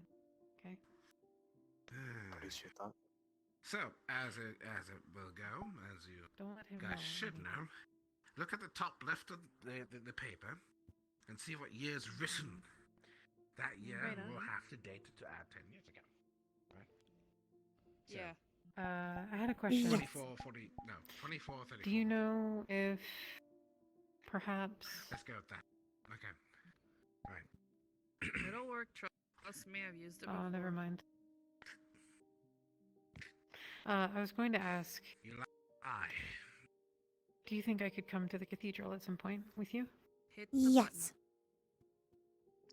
Okay. Appreciate that. So, as it will go, as you Don't let him guys know. should know, look at the top left of the paper and see what year's written. That year Rayna. we'll have to date it to add 10 years ago. Right? So, Yeah. I had a question. Yes. 24, 34. Do you know if perhaps Let's go with that. Okay. Right. It'll work. Trust me, I've used it before. Oh, never mind. I was going to ask, You lie. do you think I could come to the cathedral at some point with you? Hit the Yes.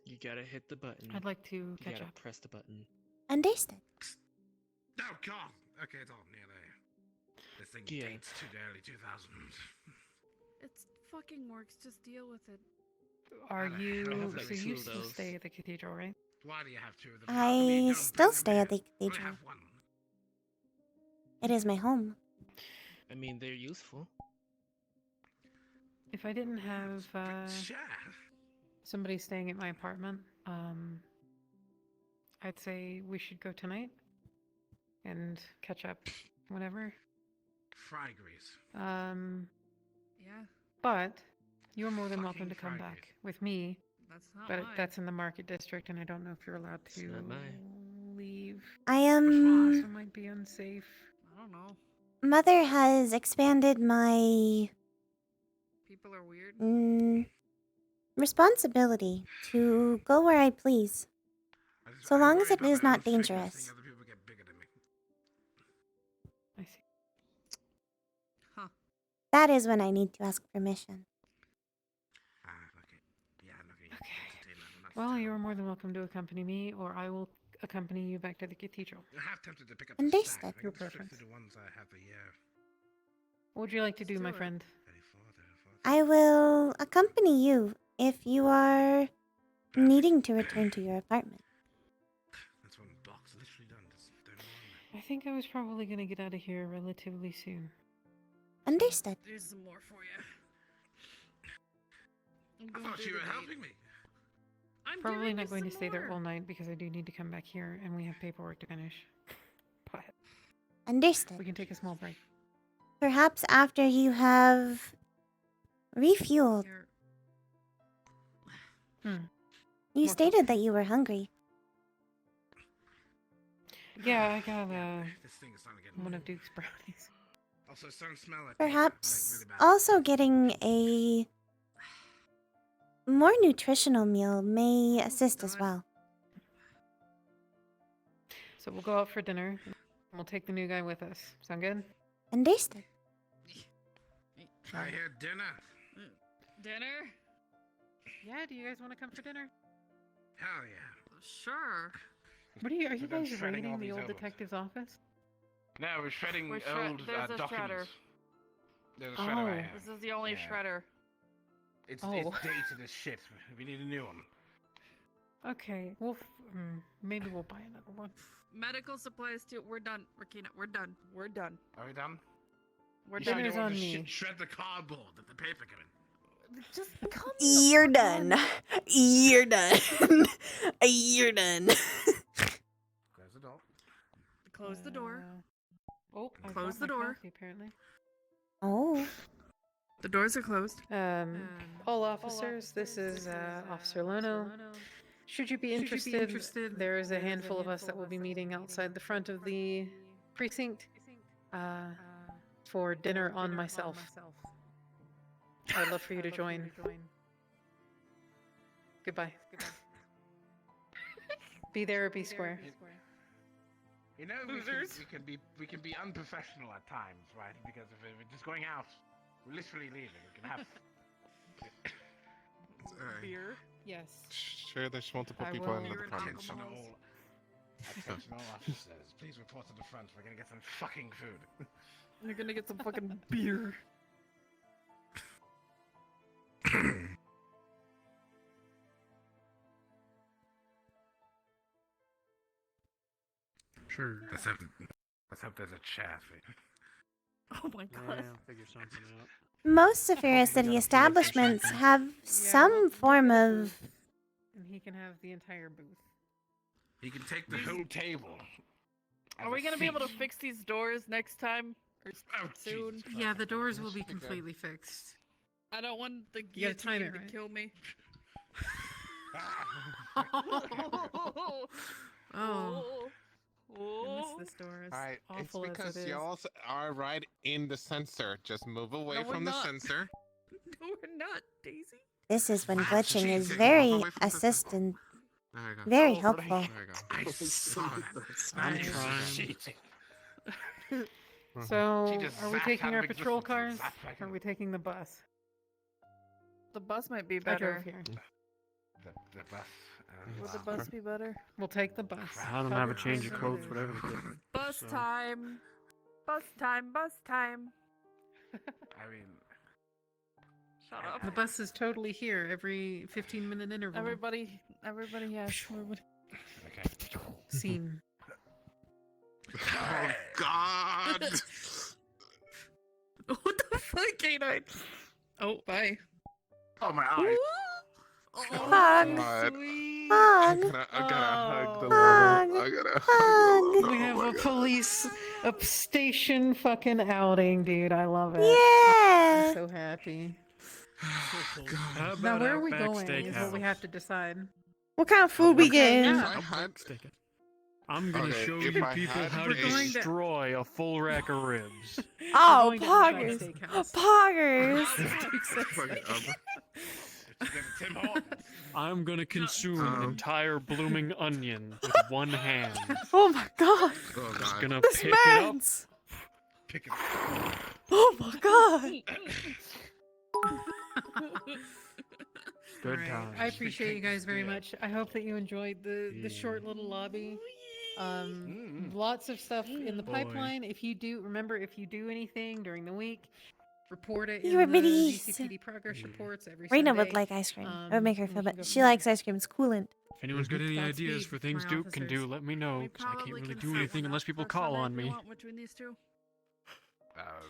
You gotta hit the button. I'd like to You catch gotta up. press the button. Understood. Oh, God. Okay, it's all near there. This thing Yeah. dates to the early 2000s. It fucking works. Just deal with it. Are How the you? hell So do we you do still those? stay at the cathedral, right? Why do you have two of them? How come you I don't still bring them stay at the here? Only cathedral. have one. It is my home. I mean, they're useful. If I didn't have Sure. somebody staying at my apartment, I'd say we should go tonight and catch up whenever. Fry grease. Yeah, But you're more than welcome Fucking to come Friday. back with me. that's not But mine. that's in the market district, and I don't know if you're allowed It's to not mine. leave. I It am. might be unsafe. I don't know. Mother has expanded my People are weird. responsibility to go where I please. So long as it is not dangerous. Other people get bigger than me. I see. Huh. That is when I need to ask permission. Okay. Yeah, I'm not gonna Okay. entertain that one. That's Well, terrible. you are more than welcome to accompany me, or I will accompany you back to the cathedral. I'm half tempted to pick up Understood. the stack. I Your can just flip preference. through the ones I have a year. What would you like to Let's do, do my it. friend? 34, 34. I will accompany you if you are needing to return to your apartment. That's one box literally done. Just don't know on I think I was probably going to get out of here relatively soon. Understood. There's some more for you. I'm I going thought through you were the gate. helping me. I'm Probably giving not you going to some stay there more. all night because I do need to come back here and we have paperwork to finish. But Understood. we can take a small break. Perhaps after you have refueled. Here. You More stated that you were hungry. Yeah, I got This thing is starting to get one of Duke's brownies. Also, it's starting to smell like Perhaps paper, like really bad. also getting a more nutritional meal may assist as Done. well. So we'll go out for dinner and we'll take the new guy with us. Sound good? Understood. I hear dinner. Dinner? Yeah, do you guys want to come for dinner? Hell yeah. Sure. What are you We're done guys shredding all raiding the these old ovals. detective's office? No, we're shredding We're old there's a documents. shredder. There's a shredder right Oh. here. This is the only Yeah. shredder. It's Oh. dated as shit. We need a new one. Okay, maybe we'll buy another one. Medical supplies too. We're done, Rakina. We're done. We're done. Are we done? We're You done. said you Dinner's wanted on to me. shred the cardboard that the paper came in. Just come. You're done. You're done. You're done. Close the door. Close the door. Oh, I Close brought the my door. coffee, apparently. Oh. The doors are closed. All officers, this is Officer Lono. Should you be interested, there is a handful of us that will be meeting outside the front of the precinct for dinner on myself. I'd love for you to join. Goodbye. Be there or be square. You know, Losers. we can be unprofessional at times, right? Because if we're just going out, we're literally leaving. We can have Beer. Yes. Sure, there's multiple I people will- in the Beer and department. attention all officers. Please report to the front. We're gonna get some fucking food. You're gonna get some fucking beer. Sure. Let's hope there's a chair for you. Oh my god. Yeah, figure something out. Most Saphira City establishments have some form of and he can have the entire booth. He can take the whole table. Are we gonna be able to fix these doors next time or soon? Jesus Yeah, the fucking doors Christ. will be should be good. completely fixed. I don't want the You gotta time guillotine it to right. kill me. Oh, goodness, Oh. this door is Alright, it's awful as because it is. y'all are right in the sensor. Just move away No, we're from the not. sensor. No, we're not, Daisy. This is when Wow, glitching is cheating. very Move away from the sensor. assistant, There you go. very Oh, helpful. There you go. I saw that. I'm Nice. trying. So, She just are we zapped taking out our of patrol existence cars? and zapped back Or are in. we taking the bus? The bus might be I better. drove here. The bus. Would the bus be better? We'll take the bus. I don't have a Covered change of in clothes, it. whatever the case. Bus So- time. Bus time. Bus time. I mean, Shut up. The bus is totally here every 15-minute interval. Everybody, yes. okay. Scene. Oh God! What the fuck, K9? Oh, bye. Oh my eyes. Hug. God. Sweet. Hug. I gotta hug the Hug. little. I gotta Hug. hug the little. We have oh my a God. police station fucking outing, dude. I love it. Yeah. I'm so happy. How Now, about where are we Outback going is what we Steakhouse? have to decide. What kind of food we Okay, getting? if I had- I'm gonna Okay, show if you I people had how a- to We're going to- destroy a full rack of ribs. Oh, We're going to Outback poggers. Steakhouse. Poggers. Okay, It's Tim Hortons. I'm gonna consume an entire blooming onion with one hand. Oh my god. oh Just God. gonna This pick it up. man's. Pick it up. Oh my god. Good Alright, times. I appreciate you guys very Yeah. much. I hope that you enjoyed the short little lobby. Lots of stuff in the Boy. pipeline. If you do anything during the week, report it You in the everybody's- GCPD progress reports every Rayna Sunday. would like ice cream. It would make her and feel we can better. go She from likes there. ice cream. It's coolant. If anyone's got any Godspeed, ideas for things my Duke can do, officers. let me know, We because I can't probably really can do set anything one unless up people for call Sunday on if you me. want between these two.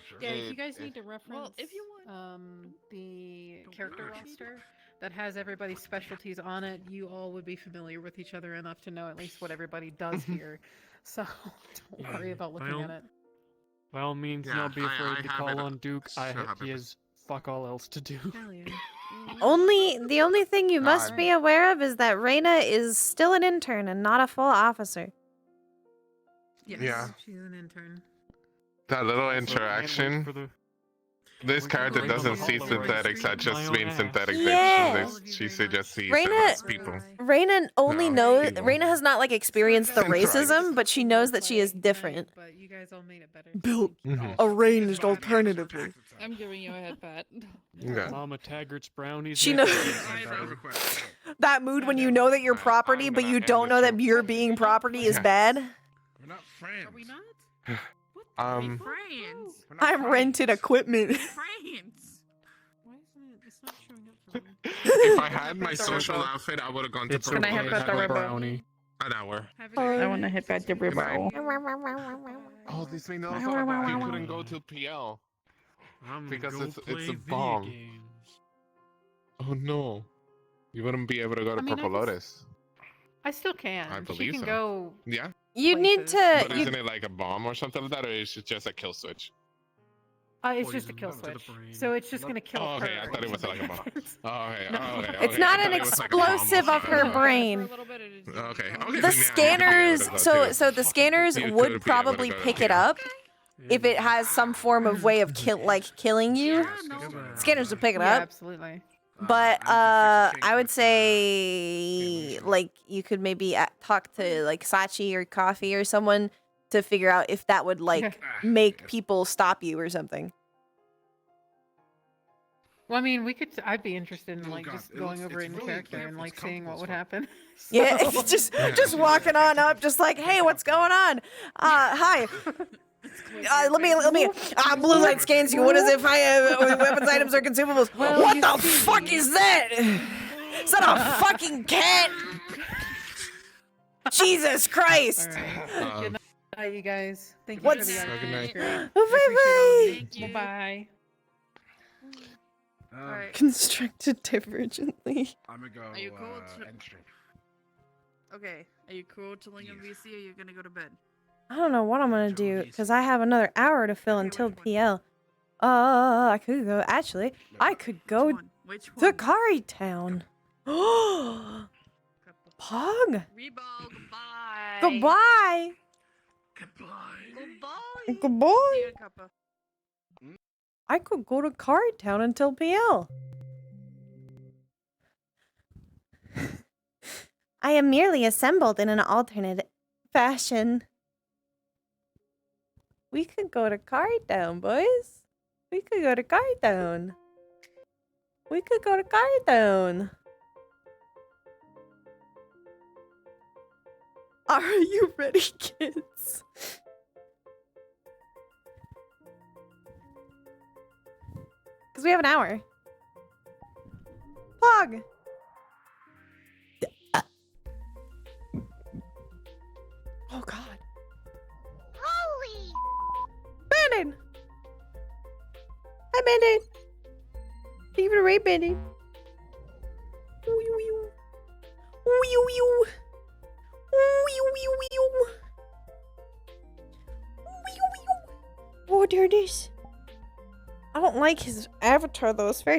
Sure. Yeah, if you It- guys it- need to reference Well, if you want. the Don't character worry. roster that has everybody's specialties on it, you all would be familiar with each other enough to know at least what everybody does here. So don't Yeah, worry about looking well, at it. By all means, Yeah, not be I afraid to have call it. on Duke. Stop He it. has fuck all else to do. Hell yeah. The only thing you must God. be aware of is that Rayna is still an intern and not a full officer. Yes, Yeah. she's an intern. That little So I can't wait interaction. for the- This we can character break doesn't them see all the way synthetics. I through just my mean own ass. synthetic. Yeah. She should just see Rayna- civilized people. Rayna only No, knows. people. Rayna has not like experienced the Centralized. racism, but she knows that she is different. But you guys all made it better. Built Mhm. arranged alternatively. I'm giving you a head pat. Yeah. Mama Taggart's brownies. She make knows- everything better. That mood when you know that you're Alright, property, I'm but gonna you end don't this know that real you're quick. being property is Yeah. bad. We're not friends. Are we not? Um, Friends. We're not I'm friends. rented equipment. Friends. Why isn't it? It's not showing up for me. if I had my social outfit, I would have gone to It's Can I okay have to that have a Rebel? brownie. an hour. Have a good I night. want to hit back the river. Oh, this means also Wow. you couldn't go to PL. I'm Because gonna it's go a play video bomb. games. Oh no, you wouldn't be able to go to I mean, I Purple guess- Lotus. I still can. I She believe can so. go. Yeah, You need Places. to. but You, isn't it like a bomb or something like that, or is it just a kill switch? It's just a Poison kill to the switch. brain. So it's just gonna kill Oh, her. okay, I thought it was like a bomb. Oh, okay, No. oh, okay, it's okay, not I an thought it was like a bomb or explosive of something. her Okay. brain. Okay, okay. The then, yeah, you could be able scanners. to go So too. so the scanners You could would be able to probably go to pick it PL. up if it has some form of way of killing you. Goodbye. Scanners would pick it Yeah, up. absolutely. But I'm just I would fixing say like you could maybe talk to like Sachi or Coffee or someone to figure out if that would like make people stop you or something. Well, I mean, we could. I'd be interested in Oh, like God, just it going looks- over it's it in really- character like, and it's like seeing what comfortable would as happen. Yeah, So- just walking on up, just like, hey, what's going on? Hi. Let me. Blue light scans you. What is it? Weapons, items, or consumables? Well, What you the see- fuck is that? Is that a fucking cat? Jesus Christ! All right. Um, Good night, you guys. Thank you What's- for the Good night. Great. Bye bye. Thank you. Bye. Alright. Constructed divergently. I'm gonna go Are you cool to- entry. Okay. Are you cool chilling in VC or are you gonna go to bed? I don't know what I'm gonna do because I have another hour to fill Okay, until which one? PL. I could go. Actually, I could go Which one? Which to one? Kari Town. Pog. Rebo, goodbye. Goodbye. Goodbye. Goodbye. See you in Kappa. I could go to Kari Town until PL. I am merely assembled in an alternate fashion. We could go to Kari Town, boys. We could go to Kari Town. We could go to Kari Town. Are you ready, kids? Because we have an hour. Pog! Oh, God. Holy! Bandit! Hi, Bandit! Thank you for the raid, Bandit. Ooh, you, you. Ooh, you, you. Ooh, you, you, you. Ooh, you, you. Oh, there it is. I don't like his avatar, though. It's very